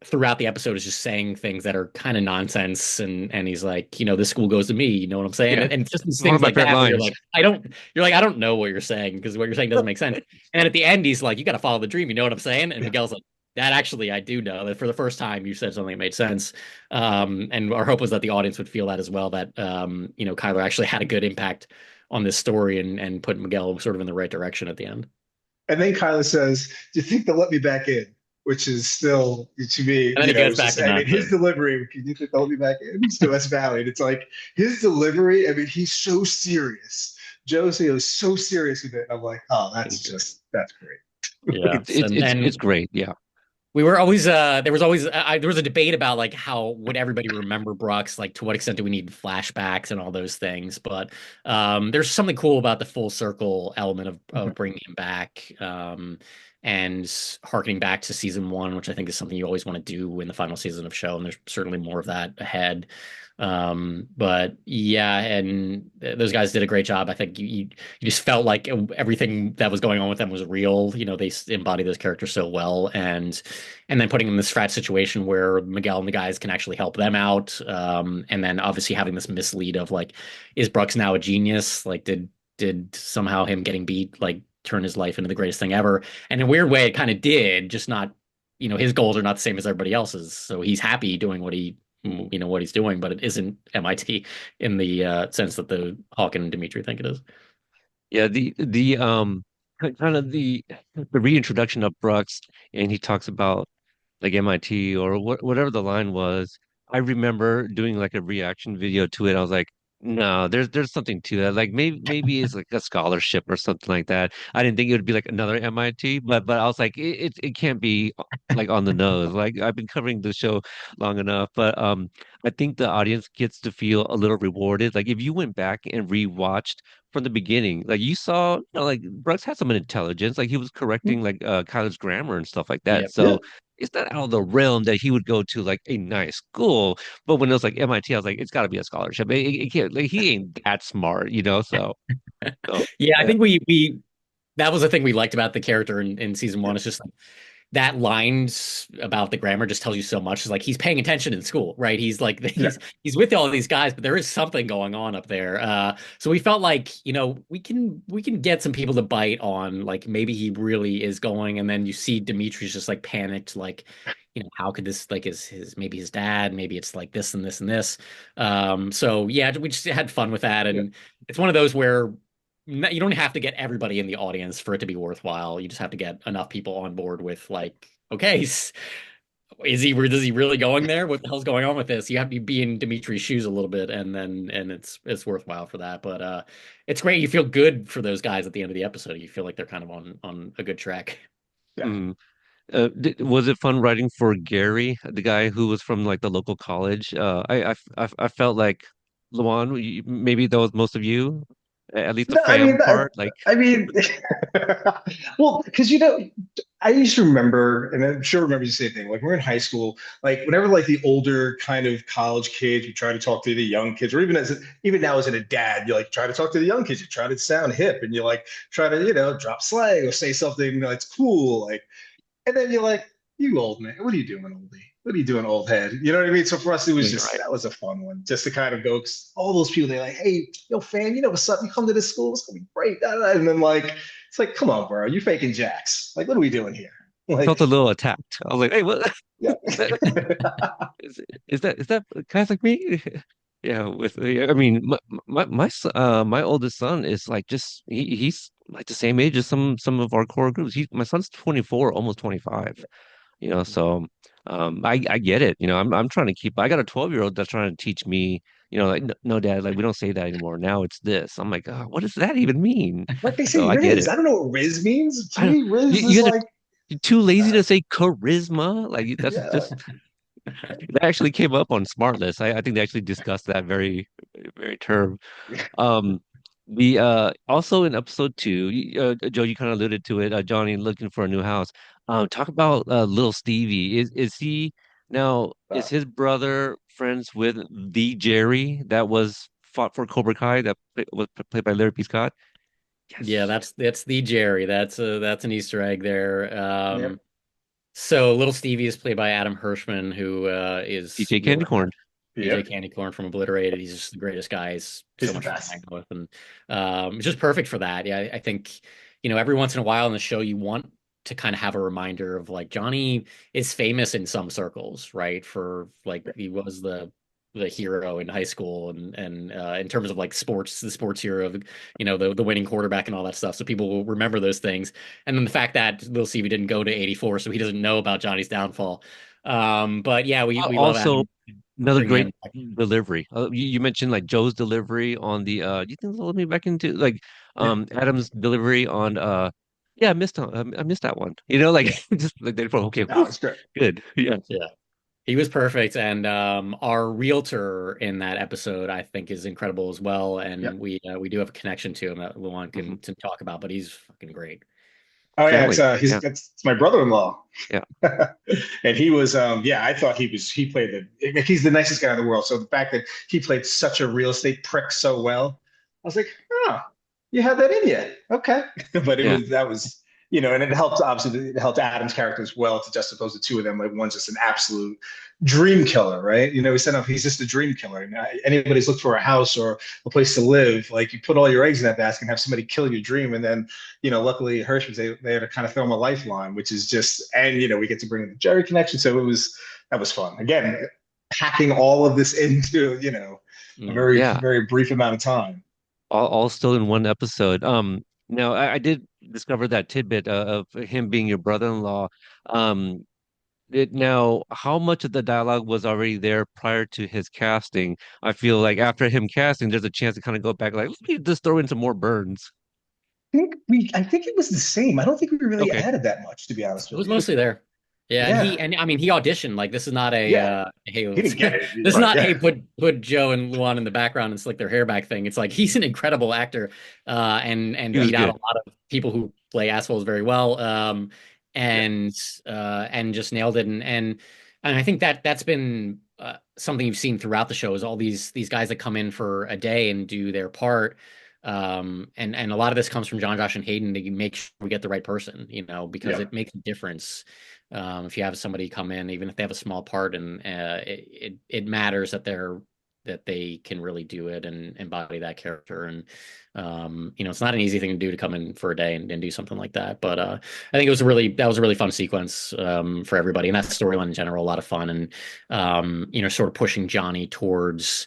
throughout the episode is just saying things that are kind of nonsense, and he's like, this school goes to me, you know what I'm saying? Yeah, And just these it's one of things my like favorite that where lines. you're like, I don't know what you're saying because what you're saying doesn't make sense. And at the end, he's like, you got to follow the dream, you know what I'm saying? And Yeah. Miguel's like, that actually I do know that for the first time you said something that made sense. And our hope was that the audience would feel that as well, that Kyler actually had a good impact on this story and put Miguel sort of in the right direction at the end. And then Kyla says, "Do you think they'll let me back in?" Which is still, to me, And then he goes it's back just, to I mean, his nonsense. delivery, "Do you think they'll let me back in?" So that's valid. It's like his delivery, I mean, he's so serious. Josie is so serious with it. I'm like, oh, that's great. Yeah. And It's great. Yeah. we were always there was always there was a debate about like how would everybody remember Brooks, like to what extent do we need flashbacks and all those things, but there's something cool about the full circle element of bringing him back, and harkening back to season one, which I think is something you always want to do in the final season of show, and there's certainly more of that ahead. But yeah, and those guys did a great job. I think you just felt like everything that was going on with them was real. They embody those characters so well, and then putting them in this frat situation where Miguel and the guys can actually help them out. And then obviously having this mislead of like, is Brooks now a genius? Like, did somehow him getting beat like turn his life into the greatest thing ever? And in a weird way, it kind of did, just not. His goals are not the same as everybody else's, so he's happy doing what he's doing, but it isn't MIT in the sense that the Hawk and Dimitri think it is. Yeah, kind of the reintroduction of Brooks, and he talks about like MIT or whatever the line was. I remember doing like a reaction video to it. I was like, no, there's something to that. Like maybe it's like a scholarship or something like that. I didn't think it would be like another MIT, but I was like, it can't be like on the nose. Like I've been covering the show long enough, but I think the audience gets to feel a little rewarded. Like if you went back and rewatched from the beginning, like you saw, like Brooks had some intelligence. Like he was correcting like college grammar and stuff like that. Yep. Yeah. So it's not out of the realm that he would go to like a nice school. But when it was like MIT, I was like, it's got to be a scholarship. It can't, like, he ain't that smart, you know? So Yeah, I yeah, think we that was the thing we liked about the character in season one. It's just like that lines about the grammar just tells you so much. It's like he's paying attention in school, right? He's like Yeah. he's with all of these guys, but there is something going on up there. So we felt like, we can get some people to bite on like maybe he really is going, and then you see Dimitri's just like panicked, like, how could this like is his maybe his dad, maybe it's like this and this and this. So yeah, we just had fun with that, Yeah. and it's one of those where you don't have to get everybody in the audience for it to be worthwhile. You just have to get enough people on board with like, okay, is he really going there? What the hell's going on with this? You have to be in Dimitri's shoes a little bit, and it's worthwhile for that. But it's great. You feel good for those guys at the end of the episode. You feel like they're kind of on a good track. Yeah. mm. Was it fun writing for Gary, the guy who was from like the local college? I felt like Luan, maybe that was most of you, at least the No, I mean, fam part. Like, I mean, well, because I used to remember, and I'm sure remember the same thing. Like we're in high school, like whenever like the older kind of college kids, you try to talk to the young kids, or even now as a dad, you like try to talk to the young kids. You try to sound hip, and you like try to drop slang or say something that's cool, like. And then you're like, you old man, what are you doing, oldie? What are you doing, old head? You know what I mean? So for us, you're right. that was a fun one, just to kind of go, 'cause all those people, they're like, hey, yo, fam, you know what's up? You come to this school, it's gonna be great. Da, da, da. And then like, it's like, come on, bro, you faking jacks. Like, what are we doing here? I felt Like, a little attacked. I was like, hey, what yeah. is that? Is that guys like me? Yeah, I mean, my oldest son is like just he's like the same age as some of our core groups. My son's 24, almost 25. So I get it. I'm trying to keep. I got a 12-year-old that's trying to teach me. Like no, Dad, like we don't say that anymore. Now it's this. I'm like, oh, what does that even mean? Like they So say I get Riz. it. I don't know what Riz means. To I don't. me, Riz You is guys like, are too lazy uh, to say charisma. Like that's yeah, just that actually came up on Smartlist. I think they actually discussed that very term. Um, the also in episode two, Joe, you kind of alluded to it. Johnny looking for a new house. Talk about little Stevie. Is he now? uh, Is his brother friends with the Jerry that was fought for Cobra Kai that was played by Larry P. Scott? Yeah, Yes. that's the Jerry. That's an Easter egg there. yep, So Little Stevie is played by Adam Hirschman, who is DJ you Candy ever Corn. DJ yep. Candycorn from Obliterated. He's just the greatest guy. He's He's so the much fun to best. hang with, and it's just perfect for that. Yeah, I think every once in a while in the show you want to kind of have a reminder of like Johnny is famous in some circles, right? For like he was the hero in high school and in terms of like sports, the sports hero of the winning quarterback and all that stuff. So people will remember those things. And then the fact that Lil Stevie didn't go to 84, so he doesn't know about Johnny's downfall. But yeah, we love Also, Adam another bringing great him. delivery. You mentioned like Joe's delivery on the you can let me back into like Yeah. Adam's delivery on yeah, I missed that one. Like just like they were okay, No, whew, it's great. good. Yeah. Yeah. He was perfect, and our realtor in that episode, I think, is incredible as well. Yep. And we do have a connection to him that Luan Mhm. can talk about, but he's fucking great. Oh yeah, Family. Yeah. it's my brother-in-law. Yeah. And he was yeah, I thought he played he's the nicest guy in the world. So the fact that he played such a real estate prick so well, I was like, oh, you had that in you. Okay. But Yeah. that was, and it helped obviously it helped Adam's character as well to juxtapose the two of them. Like one's just an absolute dream killer, right? He said no, he's just a dream killer. And anybody's looked for a house or a place to live, like you put all your eggs in that basket and have somebody kill your dream, and then luckily Hirschman's they had to kind of throw him a lifeline, which is just, and we get to bring in the Jerry connection. So that was fun. Again, packing all of this into, a Mm. very, Yeah. very brief amount of time. All still in one episode. Now I did discover that tidbit of him being your brother-in-law. Um, how much of the dialogue was already there prior to his casting? I feel like after him casting, there's a chance to kind of go back, like, let me just throw in some more Burns. I think it was the same. I don't think we really Okay. added that much, to be honest It with was you. mostly there. Yeah, Yeah. and I mean he auditioned. Like this is not a Yeah. hey He let's didn't get this it. is Right. not Yeah. hey put Joe and Luan in the background and slick their hair back thing. It's like he's an incredible actor and He was beat out a good. lot of people who play assholes very well. Yeah. And just nailed it and I think that's been something you've seen throughout the show is all these guys that come in for a day and do their part. And a lot of this comes from John, Josh, and Hayden to make sure we get the right person, because Yeah. it makes a difference. If you have somebody come in, even if they have a small part, and it matters that they can really do it and embody that character. And it's not an easy thing to do to come in for a day and do something like that. But I think that was a really fun sequence for everybody, and that storyline in general, a lot of fun, and sort of pushing Johnny towards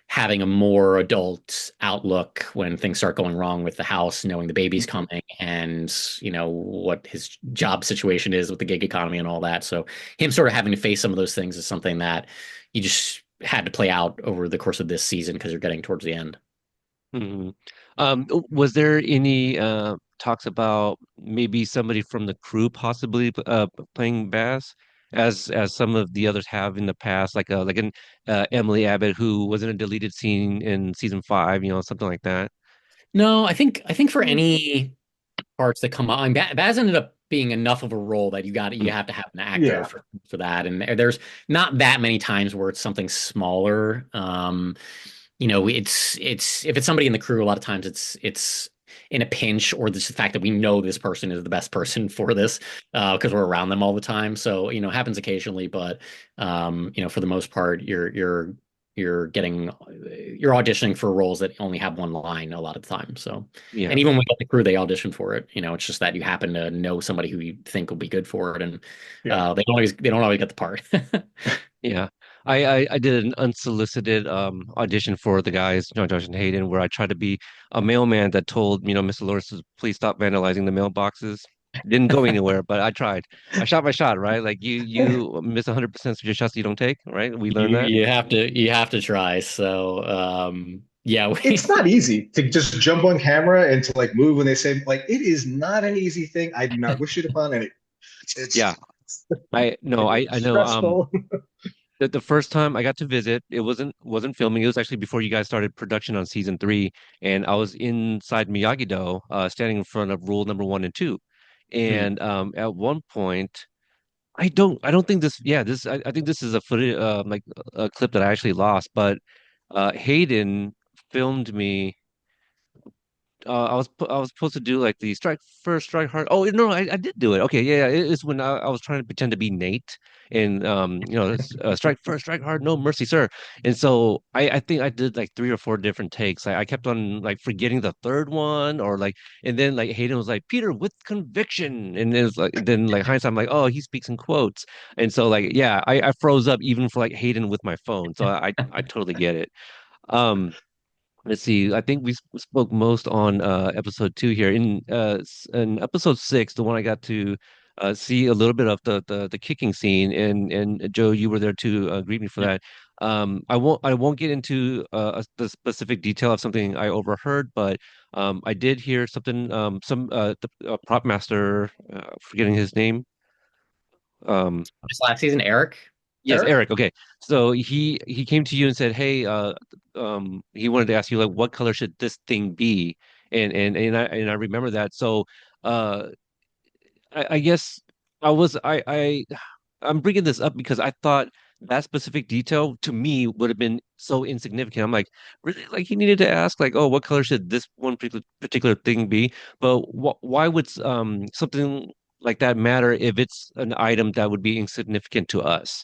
having a more adult outlook when things start going wrong with the house, knowing the baby's coming and, what his job situation is with the gig economy and all that. So him sort of having to face some of those things is something that you just had to play out over the course of this season because you're getting towards the end. Mhm. Was there any talks about maybe somebody from the crew possibly playing bass, as some of the others have in the past, like an Emily Abbott who was in a deleted scene in season 5, something like that. No, I think for any parts that come up, I mean, Baz ended up being enough of a role that you Mm, have to have an actor Yeah. for that, and there's not that many times where it's something smaller. It's if it's somebody in the crew, a lot of times it's in a pinch or just the fact that we know this person is the best person for this because we're around them all the time. So it happens occasionally, but for the most part, you're auditioning for roles that only have one line a lot of the time. So, and yeah. even when we get the crew, they audition for it. It's just that you happen to know somebody who you think will be good for it, and Yeah. they don't always get the part. Yeah. I did an unsolicited audition for the guys, John Josh and Hayden, where I tried to be a mailman that told, Mr. Lawrence to please stop vandalizing the mailboxes. Didn't go anywhere, but I tried. I shot my shot, right? Like you miss 100% of your shots you don't take, right? We learned that. You have to try. So yeah, It's not easy to just jump on camera and to like move when they say like it is not an easy thing. I do not wish it upon any. Yeah, It's I no, I know. stressful. The first time I got to visit, it wasn't filming. It was actually before you guys started production on season three, and I was inside Miyagi-Do, standing in front of rule number one and two. Hmm. And at one point, I don't think this. Yeah, I think this is a footage, like a clip that I actually lost. But Hayden filmed me. I was supposed to do like the strike first, strike hard. Oh no, I did do it. Okay, yeah, yeah. It's when I was trying to pretend to be Nate and strike first, strike hard, no mercy, sir. And so I think I did like three or four different takes. I kept on like forgetting the third one or like, and then like Hayden was like Peter with conviction, and it was like then like hindsight I'm like, oh, he speaks in quotes. And so like yeah, I froze up even for like Hayden with my phone. So I totally get it. Um. Let's see. I think we spoke most on episode two here. In episode six, the one I got to see a little bit of the kicking scene, and Joe, you were there to greet me for that. I won't get into the specific detail of something I overheard, but I did hear something. Some the prop master, forgetting his name. Um, This last season, Eric. Yes, Eric? Eric. Okay. So he came to you and said, "Hey, he wanted to ask you like what color should this thing be?" And I remember that. So, uh I guess I'm bringing this up because I thought that specific detail to me would have been so insignificant. I'm like, really? Like he needed to ask like, "Oh, what color should this one particular thing be?" But why would something like that matter if it's an item that would be insignificant to us?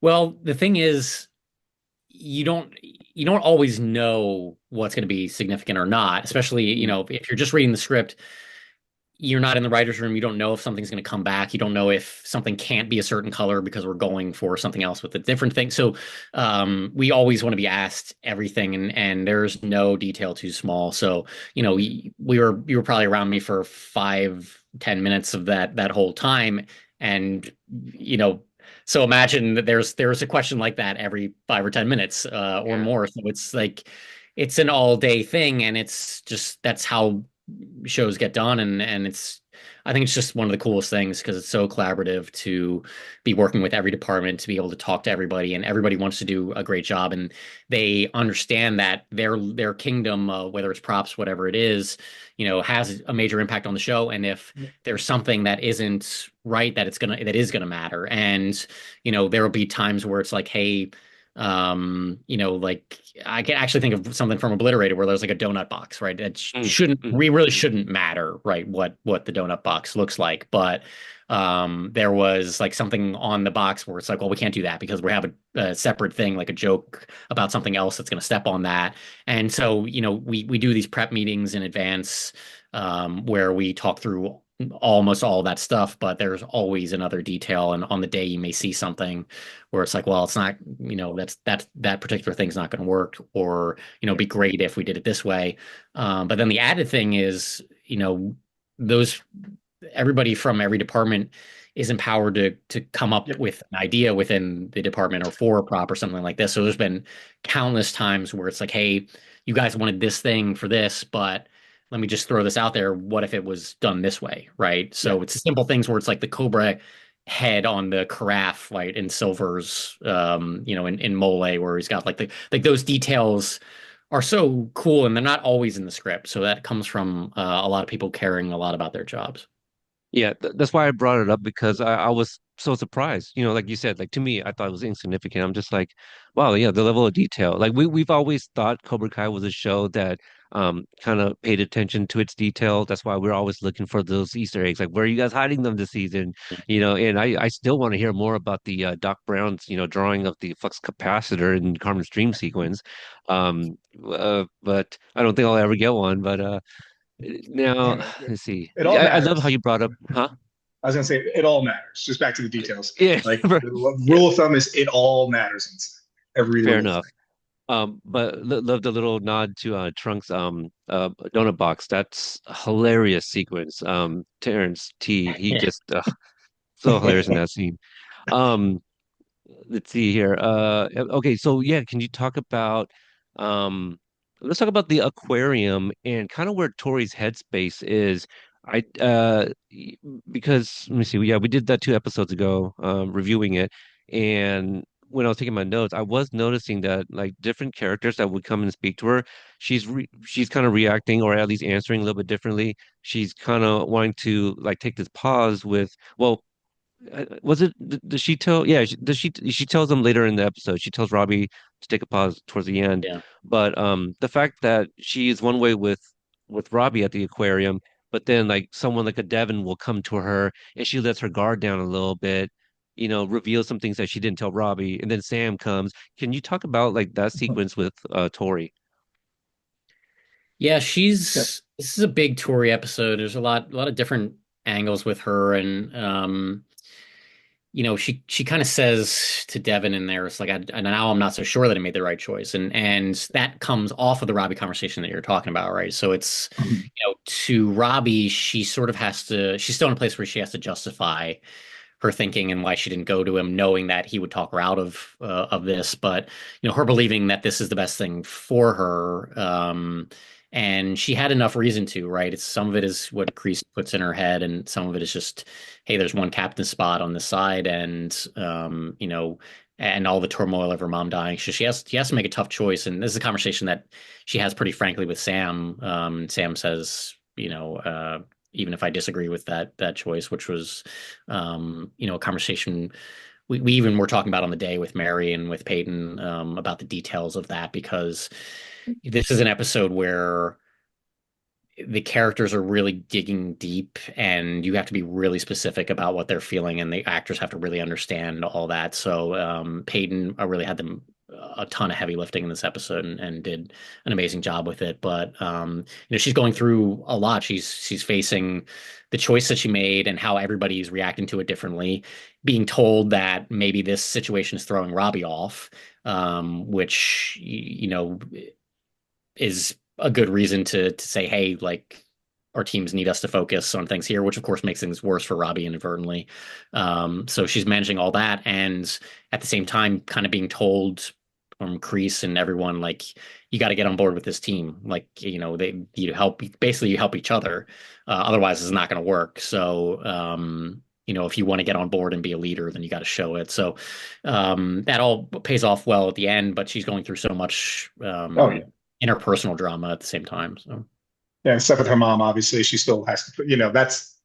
Well, the thing is, you don't always know what's going to be significant or not, especially, if you're just reading the script, you're not in the writer's room. You don't know if something's going to come back. You don't know if something can't be a certain color because we're going for something else with a different thing. So we always want to be asked everything, and there's no detail too small. So you were probably around me for 5, 10 minutes of that whole time, and you know. So imagine that there's a question like that every 5 or 10 minutes or Yeah. more. So it's like it's an all day thing, and it's just that's how shows get done, and it's I think it's just one of the coolest things because it's so collaborative to be working with every department, to be able to talk to everybody, and everybody wants to do a great job, and they understand that their kingdom, whether it's props, whatever it is, has a major impact on the show. And if there's something that isn't right, that is gonna matter. And there will be times where it's like, hey, like I can actually think of something from Obliterated where there's like a donut box, right? That Mm, shouldn't mm, we really shouldn't matter, right? What the donut box looks like, but there was like something on the box where it's like, well, we can't do that because we have a separate thing, like a joke about something else that's going to step on that. And so, we do these prep meetings in advance, where we talk through almost all that stuff, but there's always another detail, and on the day you may see something where it's like, well, it's not, that particular thing's not going to work, or yeah. be great if we did it this way. But then the added thing is, those everybody from every department is empowered to come up Yep. with an idea within the department or for a prop or something like this. So there's been countless times where it's like, hey, you guys wanted this thing for this, but let me just throw this out there. What if it was done this way, right? Yeah. So it's simple things where it's like the Cobra head on the carafe, right, in Silver's, in Mole, where he's got like those details are so cool, and they're not always in the script. So that comes from a lot of people caring a lot about their jobs. Yeah, that's why I brought it up because I was so surprised. Like you said, like to me, I thought it was insignificant. I'm just like, wow, yeah, the level of detail. Like we've always thought Cobra Kai was a show that kind of paid attention to its detail. That's why we're always looking for those Easter eggs. Like, where are you guys hiding them this season? And I still want to hear more about the Doc Brown's, drawing of the flux capacitor in Carmen's dream sequence. But I don't think I'll ever get one. But now, Man, let's see. it all I love how matters. you brought up, huh? I was gonna say it all matters. Just back to the details. Yeah, Like the rule of thumb is it all matters in every fair little enough. thing. But love the little nod to Trunks donut box. That's a hilarious sequence. Terrence T, he Yeah. just so hilarious in that scene. Um, let's see here. Okay, so yeah, can you talk about um let's talk about the aquarium and kind of where Tori's headspace is. I because let me see, yeah, we did that 2 episodes ago, reviewing it, and when I was taking my notes, I was noticing that like different characters that would come and speak to her, she's kind of reacting or at least answering a little bit differently. She's kind of wanting to like take this pause with, well, was it? Does she tell? Yeah, does she? She tells them later in the episode. She tells Robbie to take a pause towards the end. Yeah. But the fact that she is one way with Robbie at the aquarium, but then like someone like a Devin will come to her and she lets her guard down a little bit, reveals some things that she didn't tell Robbie, and then Sam comes. Can you talk about like that sequence with Tori? Yeah, Yep. this is a big Tory episode. There's a lot of different angles with her, and she kind of says to Devin in there, it's like, and now I'm not so sure that I made the right choice, and that comes off of the Robbie conversation that you're talking about, right? So it's, to Robbie, she sort of has to, she's still in a place where she has to justify her thinking and why she didn't go to him, knowing that he would talk her out of this. But her believing that this is the best thing for her, and she had enough reason to, right? It's some of it is what Kreese puts in her head, and some of it is just, hey, there's one captain spot on this side, and and all the turmoil of her mom dying. So she has to make a tough choice, and this is a conversation that she has pretty frankly with Sam. Sam says, even if I disagree with that choice, which was, a conversation we even were talking about on the day with Mary and with Peyton, about the details of that, because this is an episode where the characters are really digging deep and you have to be really specific about what they're feeling, and the actors have to really understand all that. So Peyton really had them a ton of heavy lifting in this episode, and did an amazing job with it. But she's going through a lot. She's facing the choice that she made and how everybody's reacting to it differently, being told that maybe this situation is throwing Robbie off, which is a good reason to say, hey, like, our teams need us to focus on things here, which of course makes things worse for Robbie inadvertently. So she's managing all that, and at the same time, kind of being told from Kreese and everyone, like, you got to get on board with this team. Like, you help each other. Otherwise, it's not going to work. So, if you want to get on board and be a leader, then you got to show it. So, that all pays off well at the end, but she's going through so much, Oh yeah. interpersonal drama at the same time. So Yeah, and stuff with her mom, obviously, she still has to that's,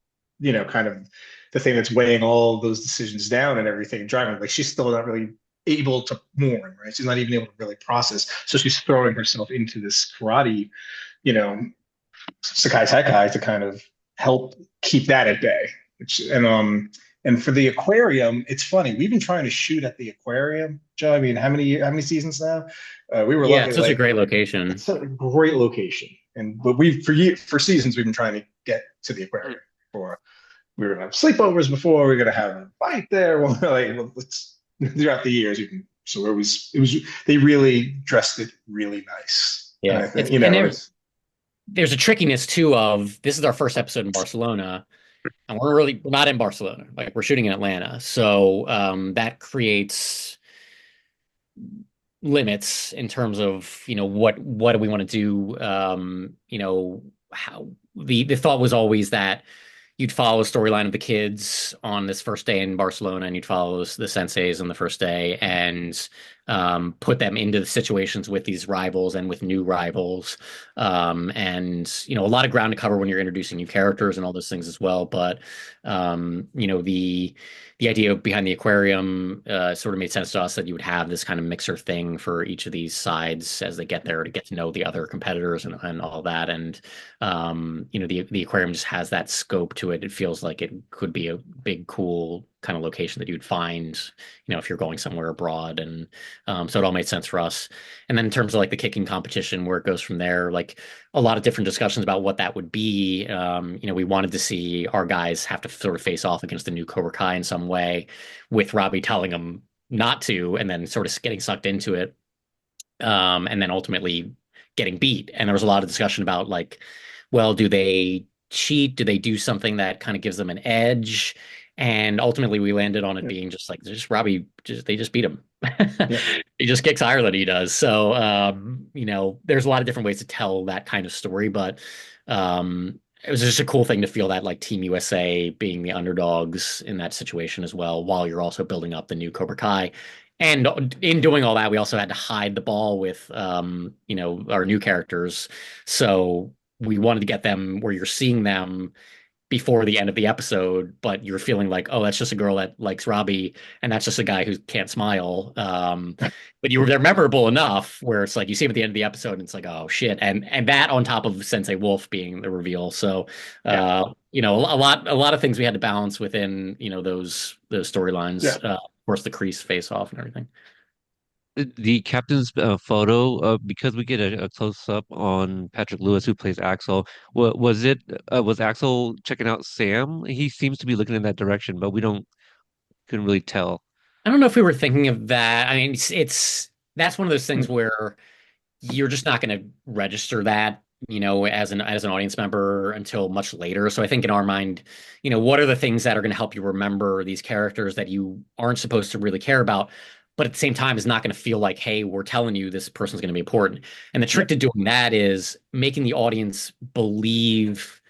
kind of the thing that's weighing all those decisions down and everything and driving. Like she's still not really able to mourn, right? She's not even able to really process. So she's throwing herself into this karate, you know, Sakai Sekai to kind of help keep that at bay. And for the aquarium, it's funny. We've been trying to shoot at the aquarium, Joe. I mean, how many seasons now? We were yeah, lucky, it's such a like great location. it's a great location, and but we for seasons we've been trying to get to the aquarium. For we were gonna have sleepovers before. We are gonna have a fight there. Well, let's throughout the years. So it was they really dressed it really nice, and Yeah, I think and it's there's a trickiness too of, this is our first episode in Barcelona, and we're not in Barcelona. Like, we're shooting in Atlanta, so that creates limits in terms of, what do we want to do. How the thought was always that you'd follow the storyline of the kids on this first day in Barcelona, and you'd follow the senseis on the first day, and put them into the situations with these rivals and with new rivals. And a lot of ground to cover when you're introducing new characters and all those things as well. But the idea behind the aquarium sort of made sense to us, that you would have this kind of mixer thing for each of these sides as they get there, to get to know the other competitors and all that. And the aquarium just has that scope to it. It feels like it could be a big, cool kind of location that you'd find, if you're going somewhere abroad. And so it all made sense for us. And then in terms of like the kicking competition, where it goes from there, like a lot of different discussions about what that would be. We wanted to see our guys have to sort of face off against the new Cobra Kai in some way, with Robbie telling them not to, and then sort of getting sucked into it, and then ultimately getting beat. And there was a lot of discussion about like, well, do they cheat? Do they do something that kind of gives them an edge? And ultimately, we landed on it Yeah. being just like, just Robbie, they just beat him. Yeah. He just kicks higher than he does. So, there's a lot of different ways to tell that kind of story, but it was just a cool thing to feel that like Team USA being the underdogs in that situation as well, while you're also building up the new Cobra Kai. And in doing all that, we also had to hide the ball with, our new characters. So we wanted to get them where you're seeing them before the end of the episode, but you're feeling like, oh, that's just a girl that likes Robbie, and that's just a guy who can't smile. But they're memorable enough where it's like you see him at the end of the episode, and it's like, oh shit, and that on top of Sensei Wolf being the reveal. So, Yeah. a lot of things we had to balance within those storylines. Yeah. Of course, the Kreese face off and everything. The captain's photo, because we get a close up on Patrick Lewis, who plays Axel. Was it was Axel checking out Sam? He seems to be looking in that direction, but we don't couldn't really tell. I don't know if we were thinking of that. I mean, it's that's one of those things Mm. where you're just not going to register that, as an audience member until much later. So I think in our mind, what are the things that are going to help you remember these characters that you aren't supposed to really care about, but at the same time is not going to feel like, hey, we're telling you this person's going to be important. And the Yeah. trick to doing that is making the audience believe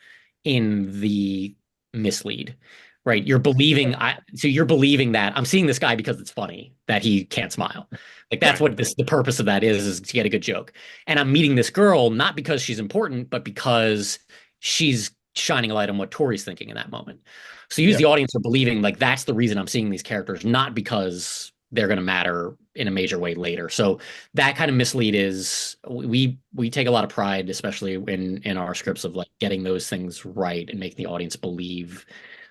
in the mislead, right? You're believing that I'm seeing this guy because it's funny that he can't smile. Like that's Right. what the purpose of that is to get a good joke. And I'm meeting this girl not because she's important, but because she's shining a light on what Tori's thinking in that moment. So use Yeah. the audience for believing like that's the reason I'm seeing these characters, not because they're going to matter in a major way later. So that kind of mislead is we take a lot of pride, especially in our scripts, of like getting those things right and making the audience believe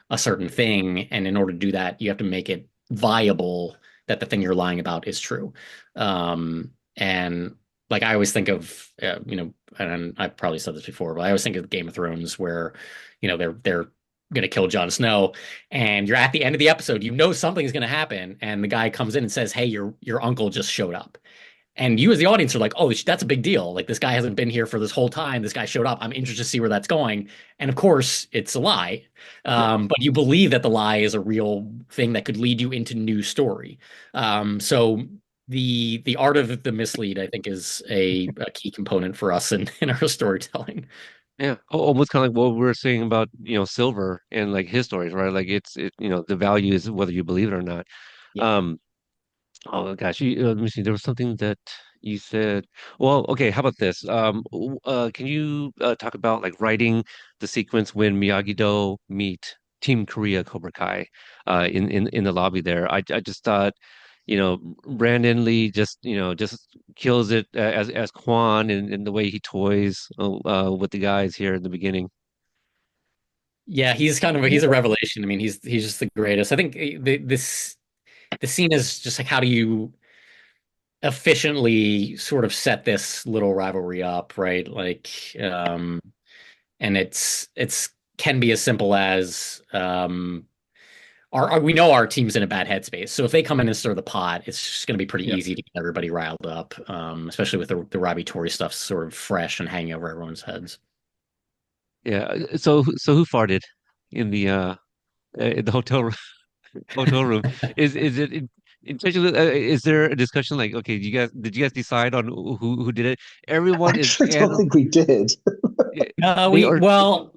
a certain thing. And in order to do that, you have to make it viable that the thing you're lying about is true. And like I always think of, and I've probably said this before, but I always think of Game of Thrones where, they're going to kill Jon Snow, and you're at the end of the episode, something's going to happen, and the guy comes in and says, "Hey, your uncle just showed up." And you as the audience are like, oh, that's a big deal. Like this guy hasn't been here for this whole time. This guy showed up. I'm interested to see where that's going. And of course, it's a lie. Yeah. But you believe that the lie is a real thing that could lead you into new story. So the art of the mislead, I think, is a key component for us in our storytelling. Yeah, almost kind of like what we were saying about, Silver and like his stories, right? Like the value is whether you believe it or not. Yeah. Um, oh gosh, let me see. There was something that you said. Well, okay, how about this? Can you talk about like writing the sequence when Miyagi-Do meet Team Korea Cobra Kai in the lobby there? I just thought, Brandon Lee just kills it as Quan and the way he toys with the guys here in the beginning. Yeah, he's a revelation. I mean, he's just the greatest. I think the scene is just like, how do you efficiently sort of set this little rivalry up, right? Like, and it's can be as simple as, we know our team's in a bad headspace, so if they come in and stir the pot, it's just going to be pretty Yeah. easy to get everybody riled up, especially with the Robbie Tori stuff sort of fresh and hanging over everyone's heads. Yeah. So who farted in the hotel room? Is it intentionally? Is there a discussion like, okay, did you guys decide on who did it? I Everyone is actually don't think we did. they are. Well,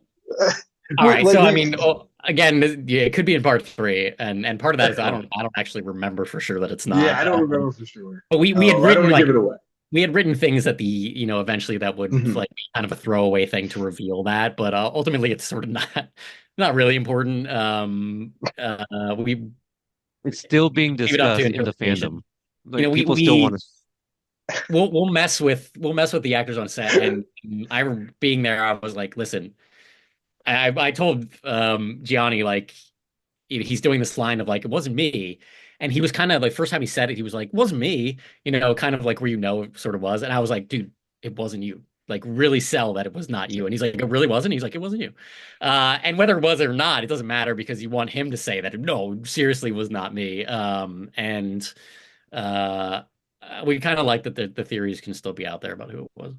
all right. Like So I we mean, again, yeah, it could be in part three, and part of that is I uh, don't actually remember for sure that it's yeah, not. I don't remember for sure. But we had I don't written want to like give it away. we had written things that eventually that would Mhm. like be kind of a throwaway thing to reveal that, but ultimately it's sort of not really important. We It's still being leave it up to discussed in the interpretation. fandom. You know, Like we people still want we to. we'll mess with the actors on set, and I being there, I was like, listen, I told Gianni like, he's doing this line of like, it wasn't me. And he was kind of like, first time he said it, he was like, it wasn't me, kind of like where it sort of was. And I was like, dude, it wasn't you. Like, really sell that it was not you. And he's like, it really wasn't. He's like, it wasn't you. And whether it was or not, it doesn't matter because you want him to say that, no, seriously, was not me. And uh, we kind of like that the theories can still be out there about who it was.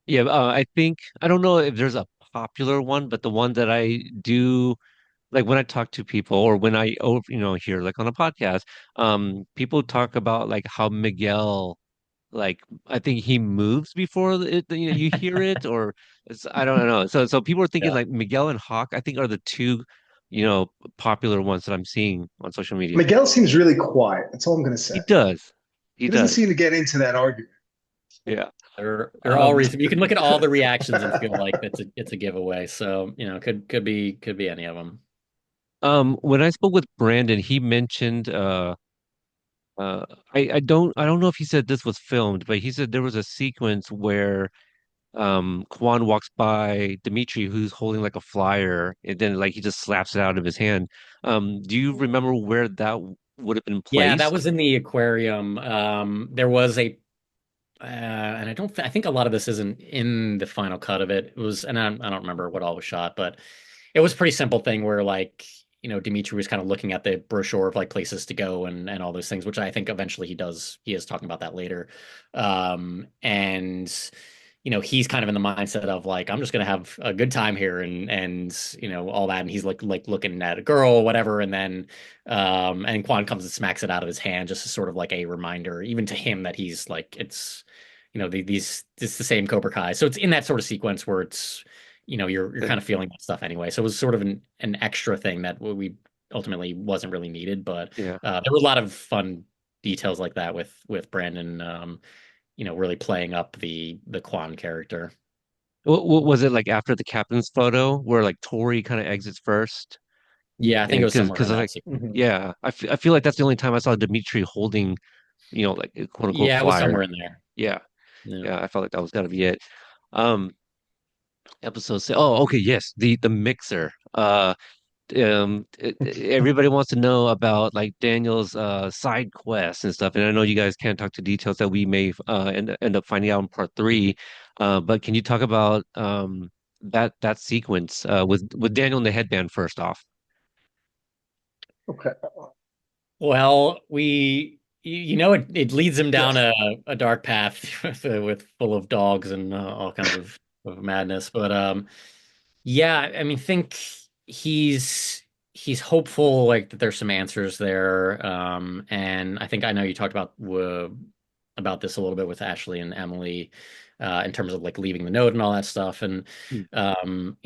Yeah, I think I don't know if there's a popular one, but the one that I do like when I talk to people or when I hear like on a podcast, people talk about like how Miguel like I think he moves before you hear it or I don't know. So people are thinking Yeah. like Miguel and Hawk I think are the two popular ones that I'm seeing on social media. Miguel seems really quiet. That's all I'm going to say. He does. He He doesn't does. seem to get into that argument. Yeah. They're all Um reason. You can look at all the reactions and feel like it's a giveaway. So, could be any of them. when I spoke with Brandon, he mentioned uh I don't know if he said this was filmed, but he said there was a sequence where Kwan walks by Dimitri who's holding like a flyer and then like he just slaps it out of his hand. Do you remember where that would have been Yeah, that placed? was in the aquarium. There was and I think a lot of this isn't in the final cut of it. It was, and I don't remember what all was shot, but it was a pretty simple thing where like, Dimitri was kind of looking at the brochure of like places to go and all those things, which I think eventually he does. He is talking about that later. And he's kind of in the mindset of like, I'm just gonna have a good time here and all that. And he's like looking at a girl, whatever, and Quan comes and smacks it out of his hand just as sort of like a reminder, even to him, that he's like, it's the same Cobra Kai. So it's in that sort of sequence where it's you're kind of feeling that stuff anyway. So it was sort of an extra thing that we ultimately wasn't really needed, but Yeah. there were a lot of fun details like that with Brandon, really playing up the Quan character. What was it like after the captain's photo where like Tori kind of exits first? Yeah, I think it And was somewhere because in I that like sequence. Mhm. yeah, I feel like that's the only time I saw Dimitri holding, like a quote unquote Yeah, it was flyer. somewhere in there. Yeah. Yeah. Yeah, I felt like that was gotta be it. Um episode six. Oh, okay, yes, the mixer. Everybody wants to know about like Daniel's side quests and stuff, and I know you guys can't talk to details that we may end up finding out in part three. But can you talk about that sequence with Daniel in the headband first off? Okay. Well, it leads him down Yes. a dark path with full of dogs and all kinds of madness. But yeah, I mean, think he's hopeful like that there's some answers there. And I know you talked about this a little bit with Ashley and Emily, in terms of like leaving the note and all that stuff. And Mm.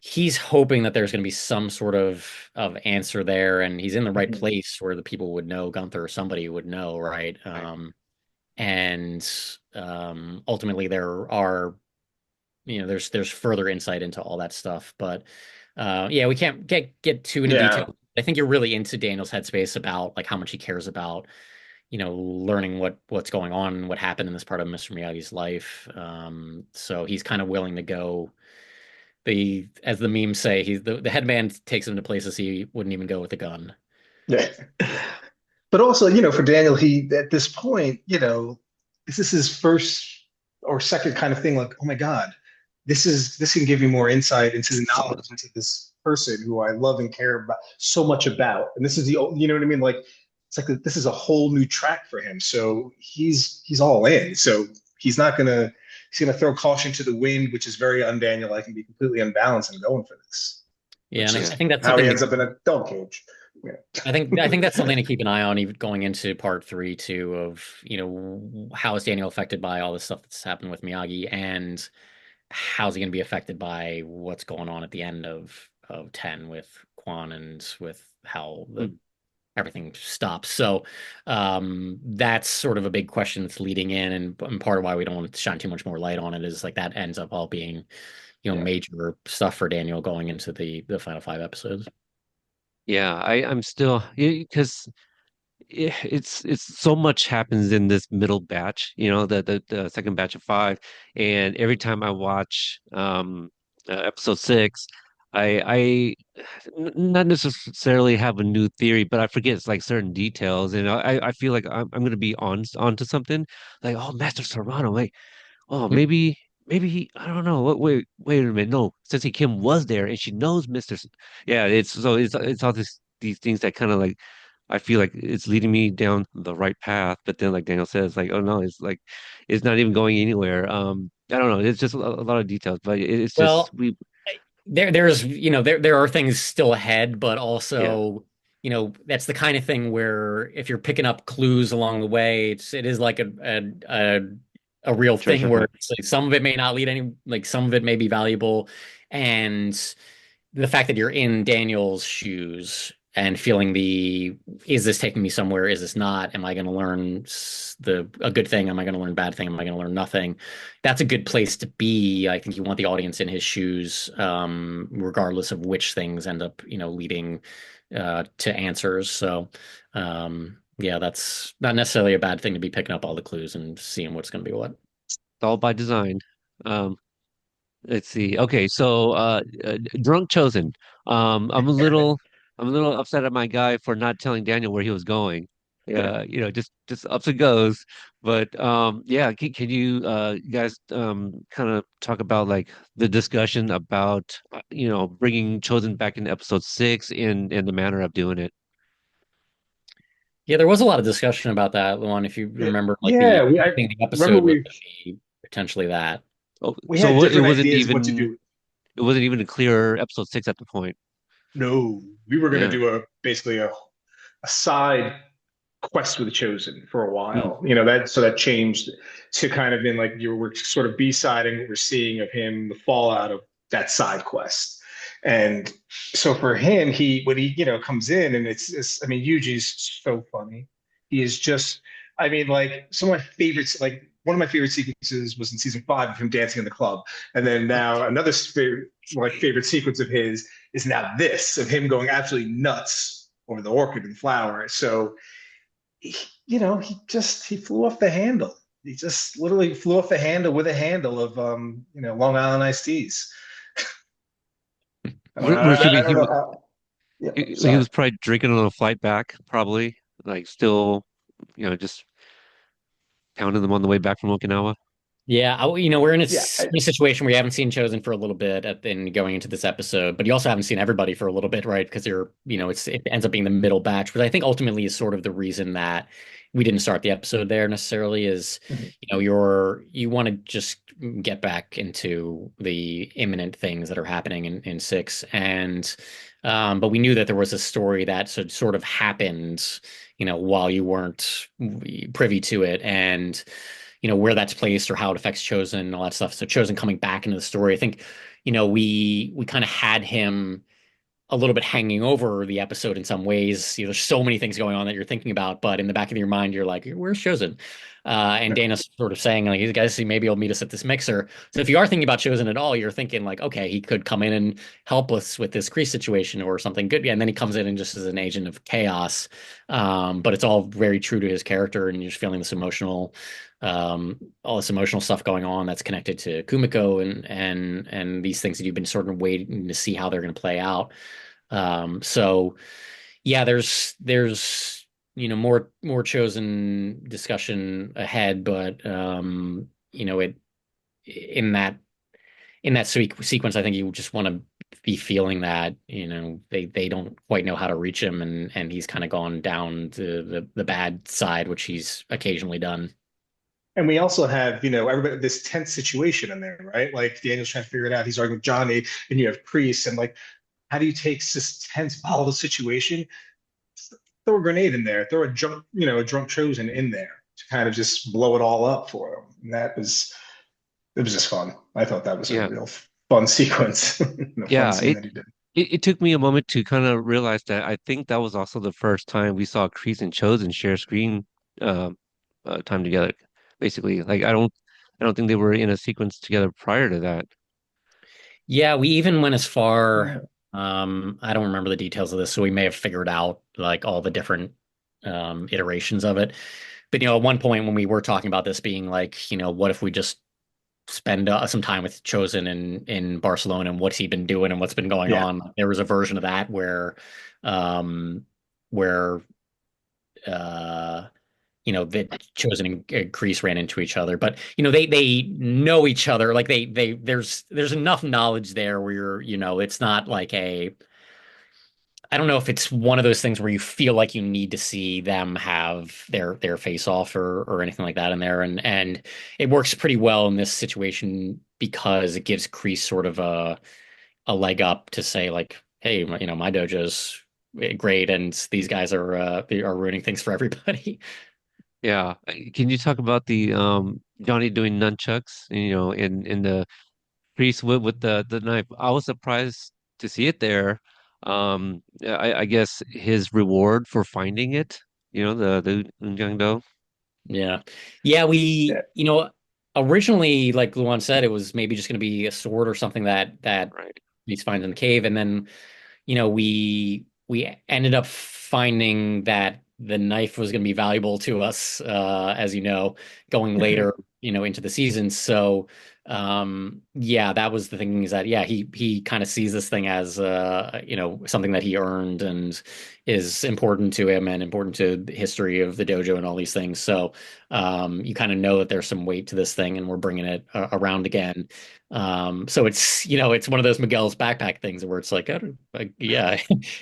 he's hoping that there's going to be some sort of answer there, and he's in the right Mhm. place where the people would know, Gunther or somebody would know, right? Right. And ultimately there are, there's further insight into all that stuff, but yeah, we can't get too into Yeah. detail. I think you're really into Daniel's headspace about like how much he cares about, learning what's going on, what happened in this part of Mr. Miyagi's life. So he's kind of willing to go. As the memes say, the headband takes him to places he wouldn't even go with a gun. Yeah. But also, for Daniel, he at this point, this is his first or second kind of thing. Like, oh my God, this can give you more insight into the knowledge into this person who I love and care about so much about. And this is you know what I mean? Like, it's like this is a whole new track for him. So he's all in. So he's gonna throw caution to the wind, which is very un-Daniel-like and be completely unbalanced and going for this, Yeah, which and I, Yeah. I is think that's how he something ends up in a dog cage. Yeah. I think that's something to keep an eye on, even going into part three too. Of how is Daniel affected by all this stuff that's happened with Miyagi, and how's he going to be affected by what's going on at the end of 10 with Quan and with how the Mm. everything stops. So that's sort of a big question that's leading in, and part of why we don't want to shine too much more light on it is like that ends up all being Yeah. major stuff for Daniel going into the final five episodes. Yeah, I'm still because it's so much happens in this middle batch, the second batch of five, and every time I watch episode six, not necessarily have a new theory, but I forget it's like certain details, and I feel like I'm gonna be onto something like, oh, Master Serrano, like, oh, maybe he, I don't know. Wait a minute. No, Sensei Kim was there and she knows Yeah, it's all these things that kind of like I feel like it's leading me down the right path, but then like Daniel says, like, oh no, it's like it's not even going anywhere. I don't know. It's just a lot of details, but it's just Well, there's there are things still ahead, but yeah, also that's the kind of thing where if you're picking up clues along the way, it is like a real treasure thing where hunt. it's like some of it may not lead any, like some of it may be valuable, and the fact that you're in Daniel's shoes and feeling is this taking me somewhere? Is this not? Am I going to learn a good thing? Am I going to learn bad thing? Am I going to learn nothing? That's a good place to be. I think you want the audience in his shoes, regardless of which things end up, leading to answers. So, yeah, that's not necessarily a bad thing to be picking up all the clues and seeing what's going to be what. It's all by design. Um, let's see. Okay, so drunk chosen. I'm a little upset at my guy for not telling Daniel where he was going. Yeah, just ups and goes. But yeah, can you guys kind of talk about like the discussion about bringing Chosen back in episode 6 in the manner of doing it? Yeah, there was a lot of discussion about that, Luan. If you remember, like Yeah, I think the remember episode was going to be potentially that. Oh, we so had what, different ideas of what to do. it wasn't even a clear episode 6 at the point. No, we were going to Yeah. do basically a side quest with Chosen for a Mm. while. That changed to kind of in like you were sort of B-siding what we're seeing of him, the fallout of that side quest. And so for him, he when he comes in and it's I mean Yuji's so funny. He is just I mean like some of my favorites like one of my favorite sequences was in season 5 of him dancing in the club, and then now another favorite sequence of his is now this of him going absolutely nuts over the orchid and flower. So he flew off the handle. He just literally flew off the handle with a handle of Long Island iced teas. We're assuming I don't know how. Yeah, he sorry. was probably drinking on the flight back, probably like still, just pounding them on the way back from Okinawa. Yeah, we're in Yeah, in a situation where you haven't seen Chosen for a little bit in going into this episode, but you also haven't seen everybody for a little bit, right? Because it ends up being the middle batch, which I think ultimately is sort of the reason that we didn't start the episode there necessarily is, mhm. you want to just get back into the imminent things that are happening in 6. And but we knew that there was a story that sort of happened, while you weren't privy to it, and where that's placed or how it affects Chosen and all that stuff. So Chosen coming back into the story, I think, we kind of had him a little bit hanging over the episode in some ways. There's so many things going on that you're thinking about, but in the back of your mind, you're like, "Where's Chosen?" And Dana's sort of saying, like, "You guys see, maybe he'll meet us at this mixer." So if you are thinking about Chosen at all, you're thinking like, "Okay, he could come in and help us with this Kreese situation or something good." Yeah, and then he comes in and just as an agent of chaos. But it's all very true to his character, and you're just feeling all this emotional stuff going on that's connected to Kumiko and these things that you've been sort of waiting to see how they're going to play out. So yeah, there's more Chosen discussion ahead, but it in that sequence, I think you just want to be feeling that they don't quite know how to reach him, and he's kind of gone down to the bad side, which he's occasionally done. And we also have, everybody this tense situation in there, right? Like Daniel's trying to figure it out. He's arguing with Johnny, and you have Kreese, and like, how do you take this tense, volatile situation, throw a grenade in there, throw a drunk Chosen in there to kind of just blow it all up for him. And it was just fun. I thought that was a Yeah, real fun sequence, a fun yeah. scene that he did. It took me a moment to kind of realize that I think that was also the first time we saw Kreese and Chosen share screen um time together. Basically, like I don't think they were in a sequence together prior to that. Yeah, we even went as far. Yeah. I don't remember the details of this, so we may have figured out like all the different iterations of it. But at one point when we were talking about this being like, what if we just spend some time with Chozen in Barcelona and what's he been doing and what's been going Yeah. on. There was a version of that um, where uh, that Chosen and Kreese ran into each other, but they know each other. Like there's enough knowledge there where it's not like a I don't know if it's one of those things where you feel like you need to see them have their face off or anything like that in there, and it works pretty well in this situation because it gives Kreese sort of a leg up to say like, hey, my dojo's great, and these guys they are ruining things for everybody. Yeah. Can you talk about the Johnny doing nunchucks, in the priest with the knife? I was surprised to see it there. I guess his reward for finding it, the Unjangdo. Yeah. Yeah, Yeah. originally, like Luan said, it was maybe just going to be a sword or something that Right. he's finds in the cave, and then we ended up finding that the knife was going to be valuable to us, as going later, into the season. So, yeah, that was the thing is that yeah, he kind of sees this thing as something that he earned and is important to him and important to the history of the dojo and all these things. So, you kind of know that there's some weight to this thing, and we're bringing it around again. So it's one of those Miguel's backpack things where it's like, oh, yeah,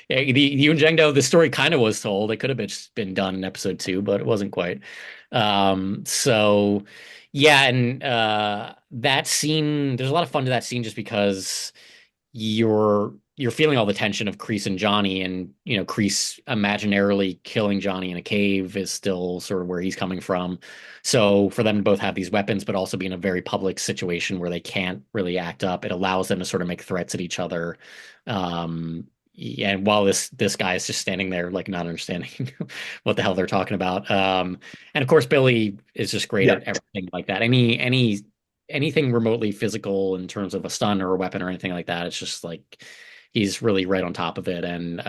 yeah, the Yunjengdo, the story kind of was told. It could have been done in episode two, but it wasn't quite. So yeah, and that scene, there's a lot of fun to that scene just because you're feeling all the tension of Kreese and Johnny, and Kreese imaginarily killing Johnny in a cave is still sort of where he's coming from. So for them to both have these weapons, but also be in a very public situation where they can't really act up, it allows them to sort of make threats at each other. Yeah, and while this guy is just standing there like not understanding what the hell they're talking about. And of course Billy is just great Yeah. at everything like that. Anything remotely physical in terms of a stun or a weapon or anything like that, it's just like he's really right on top of it. And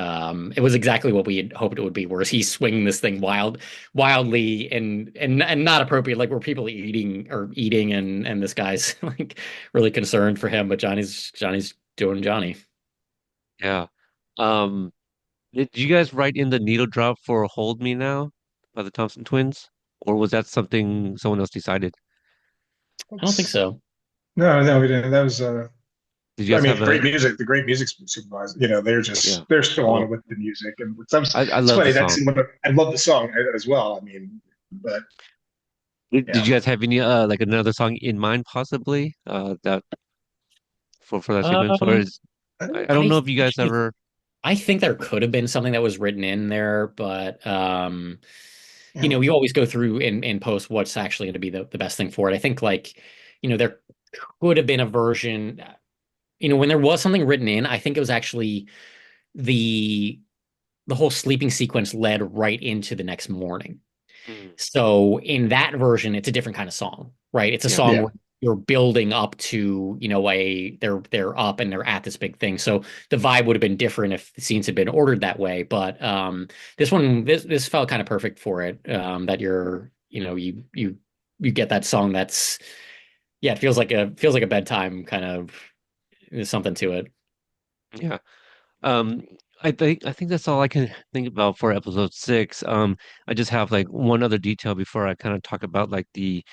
it was exactly what we had hoped it would be, whereas he's swinging this thing wildly and not appropriate, like where people eating and this guy's like really concerned for him, but Johnny's doing Johnny. Yeah. Um, did you guys write in the needle drop for Hold Me Now by the Thompson Twins? Or was that something someone else decided? I don't think That's, so. no, we didn't. That was Did you I guys mean, have a, the great music supervisor, yeah. they're still on Oh, it with the music. And some, I it's love the funny, song. I love the song as well. I mean, but Did yeah. you guys have any like another song in mind possibly that for that sequence? Or Um, is I don't I know if you guys think ever I think there could have been something that was written in there, but Yeah. we always go through in post what's actually going to be the best thing for it. I think like, there could have been a version, when there was something written in, I think it was actually the the whole sleeping sequence led right into the next morning. Mm, So in that version, it's a different kind of song, right? It's a yeah. song Yeah. where you're building up to, they're up and they're at this big thing. So the vibe would have been different if the scenes had been ordered that way. But this felt kind of perfect for it. That you get that song that's yeah, it feels like a bedtime kind of there's something to it. Yeah. Um, I think that's all I can think about for episode 6. I just have like one other detail before I kind of talk about like the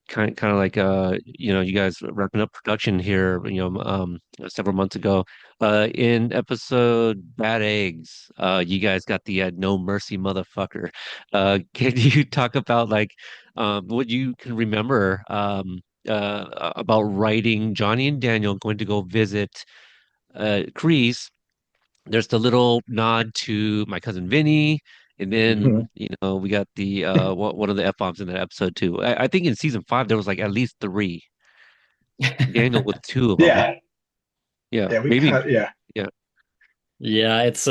kind of like you guys wrapping up production here, several months ago. In episode Bad Eggs, you guys got the No Mercy motherfucker. Can you talk about like what you can remember about writing Johnny and Daniel going to go visit Kreese? There's the little nod to my cousin Vinny, and then Mhm. we got the one of the F-bombs in that episode too. I think in season 5 there was like at least three. Daniel with two of them. Yeah. Yeah, Yeah. We maybe. kind of, yeah. Yeah, Yeah, it's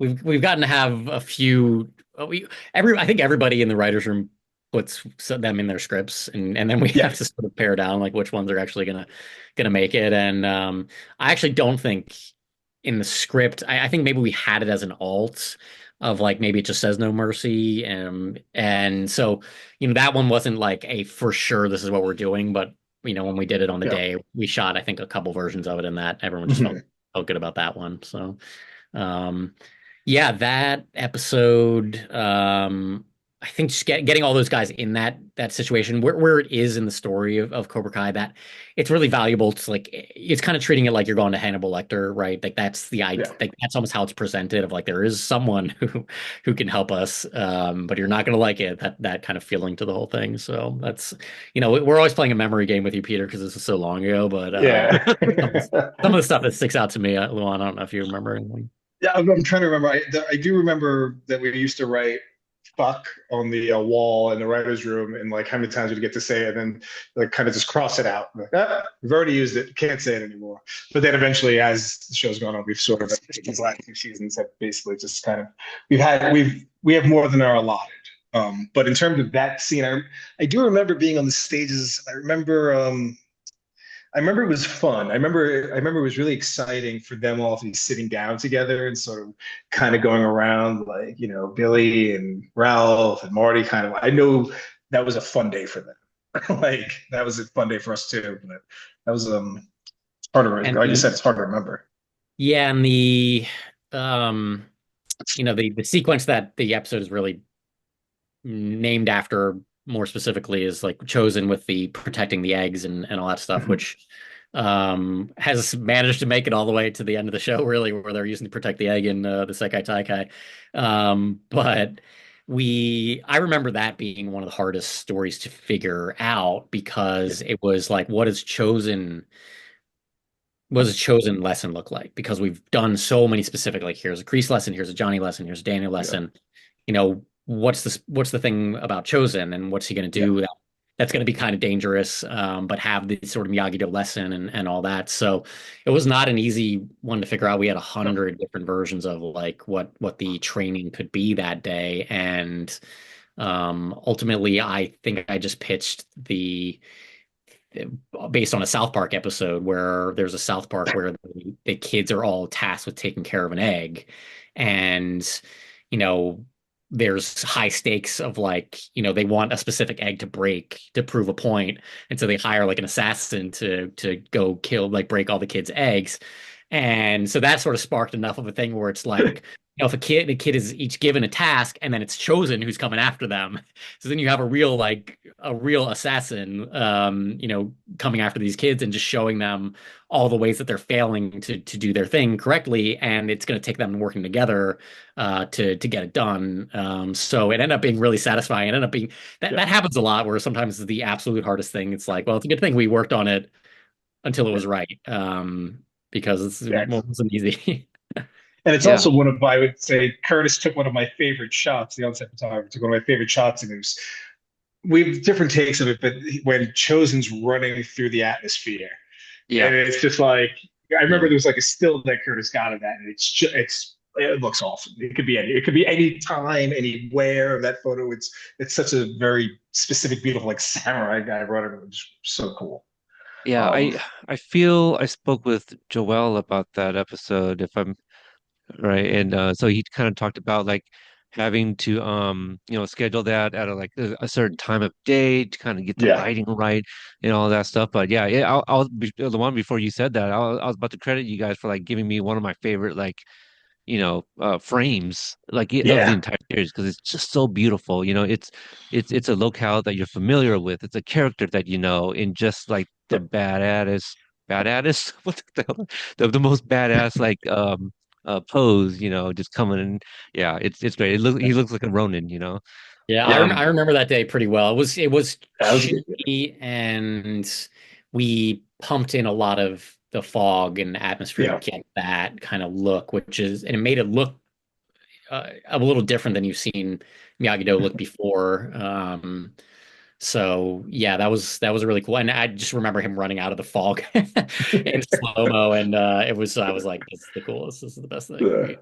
we've gotten to have a few we every I think everybody in the writers room puts them in their scripts, and then we Yeah. have to sort of pare down like which ones are actually gonna make it. And I actually don't think in the script, I think maybe we had it as an alt, of like maybe it just says no mercy, and so that one wasn't like a for sure this is what we're doing, but when we did it on the Yeah. day, we shot I think a couple versions of it, and that everyone just felt Mhm. felt good about that one. So um, yeah, that episode, I think just getting all those guys in that situation where it is in the story of Cobra Kai, that it's really valuable to like it's kind of treating it like you're going to Hannibal Lecter, right? Like that's the idea, Yeah. like that's almost how it's presented of like there is someone who can help us, but you're not gonna like it. That kind of feeling to the whole thing. So that's we're always playing a memory game with you, Peter, because this is so long ago, but Yeah. some of the stuff that sticks out to me, Luan, I don't know if you remember anything. Yeah, I'm trying to remember. I do remember that we used to write "fuck" on the wall in the writer's room, and like how many times we'd get to say it, and then like kind of just cross it out. Like, we've already used it, can't say it anymore. But then eventually, as the show's gone on, we've sort of these last few seasons have basically just kind of we have more than are allotted. But in terms of that scene, I do remember being on the stages. I remember it was fun. I remember it was really exciting for them all to be sitting down together and sort of kind of going around like, Billy and Ralph and Marty kind of. I know that was a fun day for them. Like that was a fun day for us too, but that was hard to And like I the said, it's hard to remember. Yeah, and the um the sequence that the episode is really named after more specifically is like Chosen with the protecting the eggs and all that stuff, Mhm. which has managed to make it all the way to the end of the show, really, where they're using to protect the egg in the Sekai Taikai. But I remember that being one of the hardest stories to figure out Yeah. because it was like, what does a chosen lesson look like? Because we've done so many specific, like here's a Kreese lesson, here's a Johnny lesson, here's a Daniel Yeah. lesson. What's the thing about chosen, and what's he going to Yeah. do that's going to be kind of dangerous, but have the sort of Miyagi-Do lesson and all that. So it was not an easy one to figure out. We had a No. hundred different versions of like what the training could be that day, and ultimately, I think I just pitched based on a South Park episode where there's a South Park where the kids are all tasked with taking care of an egg. And, you know, there's high stakes of like, they want a specific egg to break to prove a point. And so they hire like an assassin to go kill, like break all the kids' eggs. And so that sort of sparked enough of a thing where it's like, if the kid is each given a task and then it's chosen who's coming after them. So then you have a real assassin, coming after these kids and just showing them all the ways that they're failing to do their thing correctly, and it's going to take them working together to get it done. So it ended up being really satisfying. It ended up being that Yeah. that happens a lot, where sometimes it's the absolute hardest thing. It's like, well, it's a good thing we worked on it until it Yeah. was right, because Yeah. it wasn't easy. And it's Yeah. also I would say Curtis took one of my favorite shots, the on-set photographer took one of my favorite shots, and we have different takes of it, but when Chosen's running through the atmosphere, Yeah. and it's just like I remember Yeah. there was like a still that Curtis got of that, and it looks awesome. It could be any time, anywhere of that photo. It's such a very specific, beautiful like samurai guy running. It's so cool. Yeah. Um, I feel I spoke with Joel about that episode, if I'm right. And so he kind of talked about like having to schedule that at a certain time of day to kind of get the yeah, lighting right and all that stuff. But yeah, I'll be the one before you said that. I was about to credit you guys for like giving me one of my favorite like frames of the yeah, entire series because it's just so beautiful. It's a locale that you're familiar with. It's a character that you know in just like the yeah, badass, what the hell? The most badass pose, just coming in. Yeah, it's great. He looks like a Ronin. Yeah, yeah. I remember that day pretty well. It was That was good. chilly, and we pumped in a lot of the fog and atmosphere to Yeah, get that kind of look, and it made it look a little different than you've seen Miyagi-Do look before. So yeah, that was really cool, and I just remember him running out of the fog in slow-mo, and I was like, this is the coolest, this is the best thing yeah. we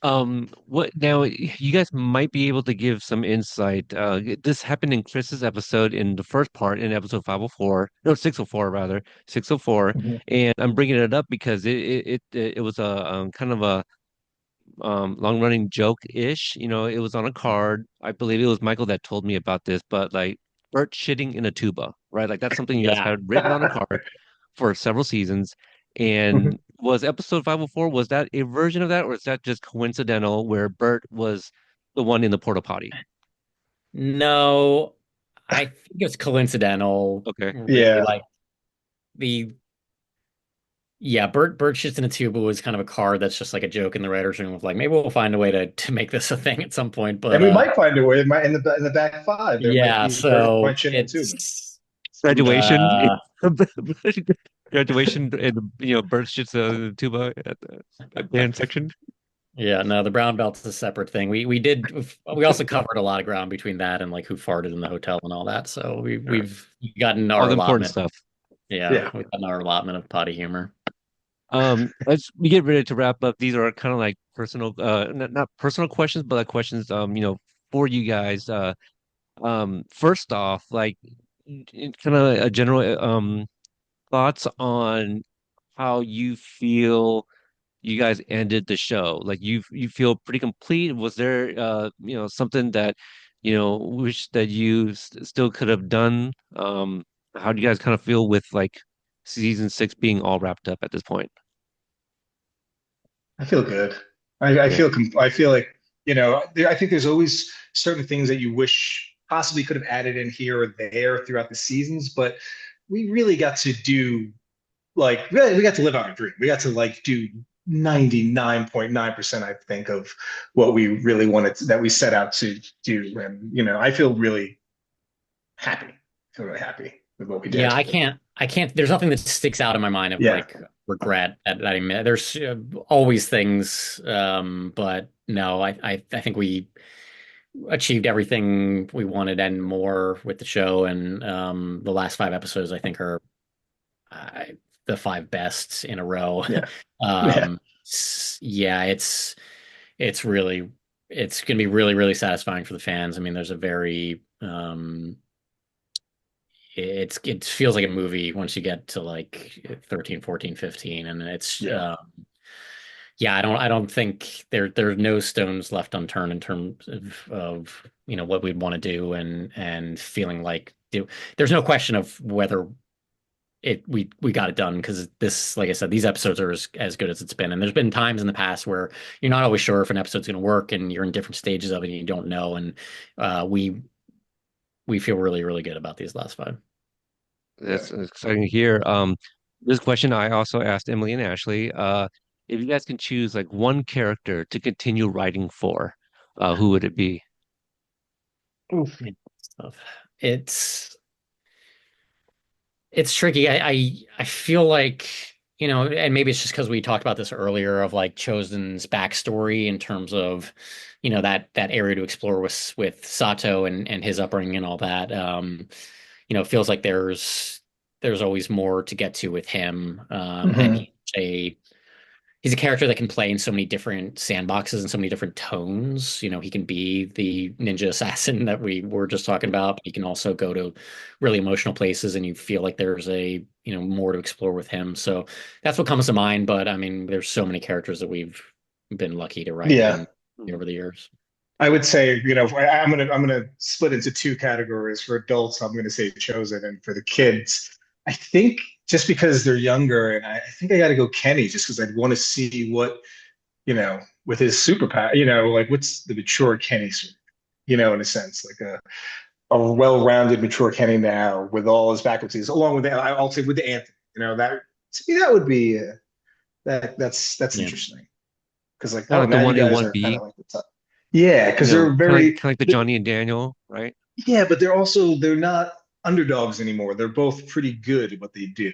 done. What now? You guys might be able to give some insight. This happened in Chris's episode in the first part in episode 504, no, 604 rather, 604. Mhm. And I'm bringing it up because it was a kind of a long running joke-ish. It was on a card. I believe it was Michael that told me about this, but like Bert shitting in a tuba, right? Like that's something you guys Yeah. had written on a card for several seasons. Mhm. And was episode 504, was that a version of that, or is that just coincidental where Bert was the one in the porta potty? No, I think it's coincidental, Okay. really. Yeah. Like the yeah, Bert shits in a tuba was kind of a card that's just like a joke in the writer's room of like maybe we'll find a way to make this a thing at some point. But And we might find a way. It might in the back five. There might yeah, be Bert so might shit in the tuba. Graduation. uh Graduation, and Bert shits the tuba at the end section. yeah, no, the brown belt's a separate thing. We also covered a lot of ground between that and like who farted in the hotel and all that. So All right. we've gotten All our the important allotment. stuff. Yeah, Yeah. we've gotten our allotment of potty humor. As we get ready to wrap up, these are kind of like personal, not personal questions, but like questions, for you guys. First off, like kind of a general, thoughts on how you feel you guys ended the show. Like you feel pretty complete. Was there, something that, wish that you still could have done? How do you guys kind of feel with like season 6 being all wrapped up at this point? I feel good. Yeah. I feel like, I think there's always certain things that you wish possibly could have added in here or there throughout the seasons, but we really got to do like really, we got to live out our dream. We got to like do 99.9%, I think, of what we really that we set out to do. And, I feel really happy. I feel really happy with what we Yeah, did. I can't, there's nothing that sticks out in my mind of Yeah. like regret that I made. There's always things, but no, I think we achieved everything we wanted and more with the show. And the last five episodes, I think, are uh, the five best in a row. Yeah. Yeah. Yeah, it's really it's going to be really really satisfying for the fans. I mean, there's a very it feels like a movie once you get to like 13, 14, 15, and it's Yeah. yeah, I don't think there's no stones left unturned in terms of what we'd want to do and feeling like there's no question of whether we got it done because this, like I said, these episodes are as good as it's been. And there's been times in the past where you're not always sure if an episode's going to work and you're in different stages of it and you don't know. And we feel really, really good about these last five. Yeah. That's exciting to hear. This question I also asked Emily and Ashley. If you guys can choose like one character to continue writing for, who would it be? Oof. Stuff. It's it's tricky. I feel like, and maybe it's just because we talked about this earlier of like Chozen's backstory in terms of, that area to explore with Sato and his upbringing and all that. It feels like there's always more to get to with him. And Hmm. he's a character that can play in so many different sandboxes and so many different tones. He can be the ninja assassin that we were just talking about, but he can also go to really emotional places and you feel like there's more to explore with him. So that's what comes to mind. But I mean, there's so many characters that we've been lucky to write Yeah. in over the years. I would say, I'm gonna split into two categories. For adults, I'm gonna say Chosen, and for the kids, I think just because they're younger, and I think I got to go Kenny, just because I'd want to see what, with his superpower, like what's the mature Kenny, in a sense, like a well-rounded mature Kenny now with all his faculties, along with I'll say with the Anthony, that to me that would be that's Yeah. interesting because like, Kind of oh, like the now you one A, guys one are kind of B, like the top. Yeah, because they're very, kind of like the Johnny and Daniel, right? yeah, but they're not underdogs anymore. They're both pretty good at what they do.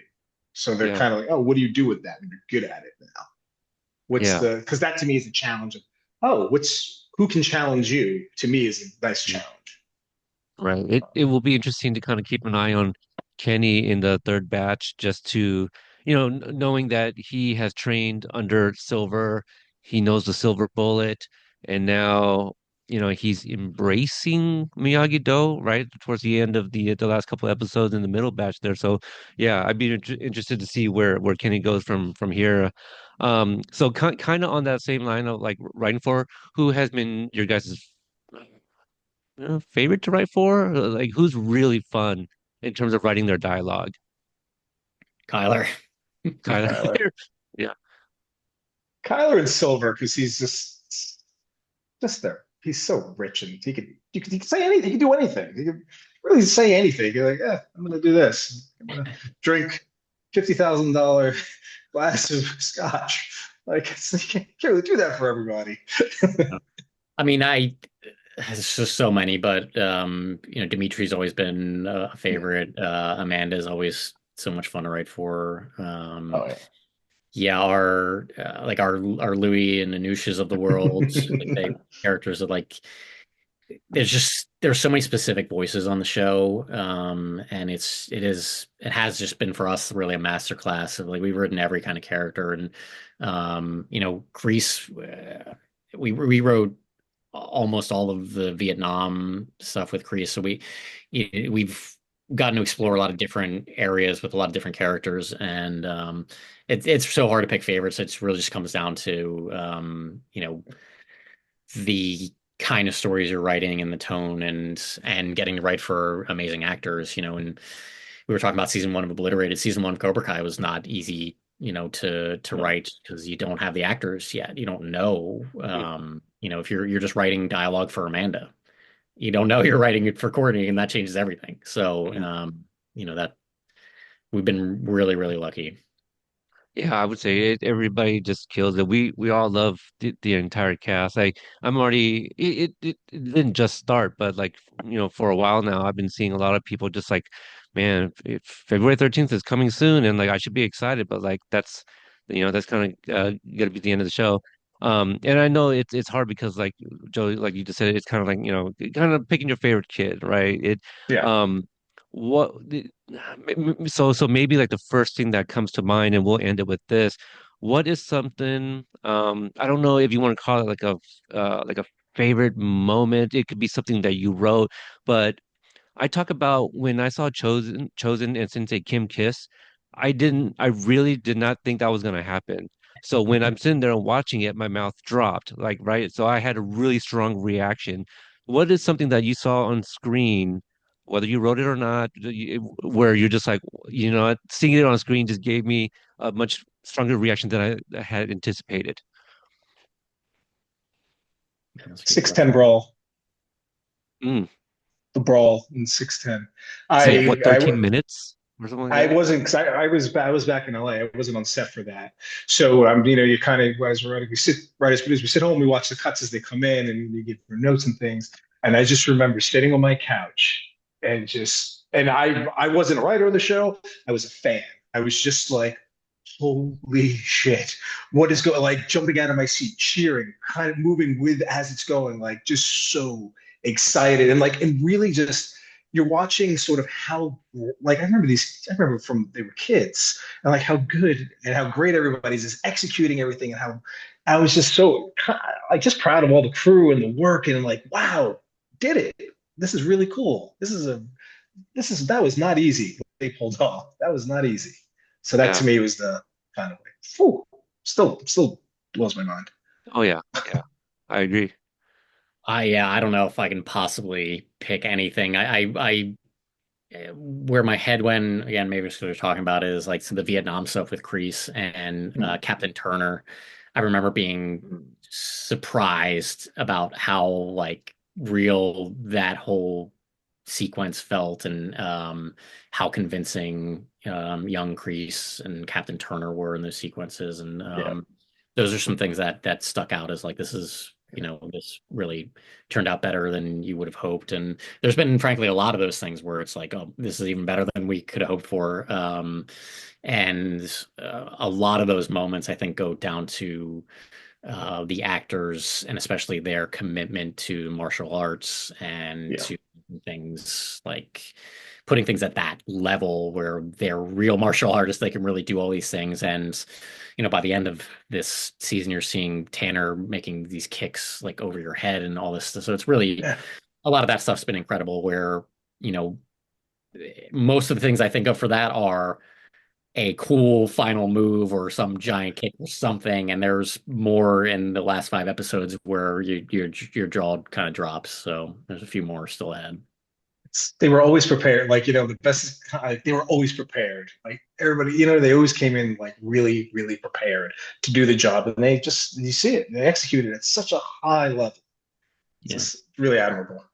So they're Yeah, kind of like, oh, what do you do with that? And you're good at it now. yeah. Because that to me is a challenge of, oh, who can challenge you? To me is a nice challenge. Right. It will be interesting to kind of keep an eye on Kenny in the third batch, just to, knowing that he has trained under Silver, he knows the silver bullet, and now, he's embracing Miyagi-Do, right? Towards the end of the last couple episodes in the middle batch there. So yeah, I'd be interested to see where Kenny goes from here. So kind of on that same line of like writing for, who has been your guys' favorite to write for? Like who's really fun in terms of writing their dialogue? Kyler. Kind of, Kyler. yeah, Kyler and Silver, because he's just there. He's so rich and he can say anything. He can do anything. He can really say anything. You're like, yeah, I'm gonna do this. I'm gonna drink $50,000 glass of scotch. Like you can't really do that for everybody. I mean, it's just so many, but Dimitri's always been a Yeah. favorite. Amanda's always so much fun to write for. Oh yeah. Yeah, our Louis and Anushas of the world, like they characters that like there's so many specific voices on the show, and it has just been for us really a masterclass of like we've written every kind of character, and Kreese, we rewrote almost all of the Vietnam stuff with Kreese, so we've gotten to explore a lot of different areas with a lot of different characters, and it's so hard to pick favorites. It really just comes down to the kind of stories you're writing and the tone and getting to write for amazing actors, and we were talking about season one of Obliterated. Season one of Cobra Kai was not easy, to No. write because you don't have the actors yet. You don't know, mm, if you're just writing dialogue for Amanda, you don't know you're writing it for Courtney, and that changes everything. So, mm. that we've been really, really lucky. Yeah, I would say everybody just kills it. We all love the entire cast. Like I'm already it didn't just start, but like for a while now, I've been seeing a lot of people just like, man, if February 13th is coming soon, and like I should be excited, but like that's kind of gonna be the end of the show. And I know it's hard because like Joe, like you just said, it's kind of like kind of picking your favorite kid, right? Yeah. Um, what so maybe like the first thing that comes to mind, and we'll end it with this. What is something, I don't know if you want to call it like a favorite moment. It could be something that you wrote, but I talk about when I saw Chozen and Sensei Kim kiss, I really did not think that was gonna happen. So when I'm sitting there and watching it, my mouth dropped, like, right? So I had a really strong reaction. What is something that you saw on screen, whether you wrote it or not, where you're just like, seeing it on screen just gave me a much stronger reaction than I had anticipated. That's a good 6'10" question. brawl. Mm. The brawl in 6'10". So what, I I 13 minutes or something like I that? wasn't because I was back in LA. I wasn't on set for that. So you kind of as we're writing, we sit right as producers, we sit home, we watch the cuts as they come in, and we give your notes and things. And I just remember sitting on my couch and I wasn't a writer of the show. I was a fan. I was just like, holy shit, what is going, like jumping out of my seat, cheering, kind of moving with as it's going, like just so excited and really just you're watching sort of how like I remember from they were kids and like how good and how great everybody's is executing everything and how I was just so like just proud of all the crew and the work and like wow, did it. This is really cool. That was not easy. What they pulled off. That was not easy. So that Yeah. to me was the kind of like, whew, still blows my mind. Oh yeah. Yeah. I agree. I don't know if I can possibly pick anything. Where my head went again, maybe it's what we're talking about is like some of the Vietnam stuff with Kreese and Mm, Captain Turner. I remember being surprised about how like real that whole sequence felt and how convincing young Kreese and Captain Turner were in those sequences. And yeah, those are some things that stuck out as like this really turned out better than you would have hoped. And there's been frankly a lot of those things where it's like, oh, this is even better than we could have hoped for. And a lot of those moments I think go down to the actors and especially their commitment to martial arts and yeah, to things like putting things at that level where they're real martial artists, they can really do all these things. And by the end of this season, you're seeing Tanner making these kicks like over your head and all this stuff. So it's really yeah, a lot of that stuff's been incredible. Where you know most of the things I think of for that are a cool final move or some giant kick or something, and there's more in the last 5 episodes where your jaw kind of drops. So there's a few more still ahead. They were always prepared. Like, the best, they were always prepared. Like everybody, they always came in like really, really prepared to do the job. And you see it, they executed at such a high level. It's Yeah. just really admirable.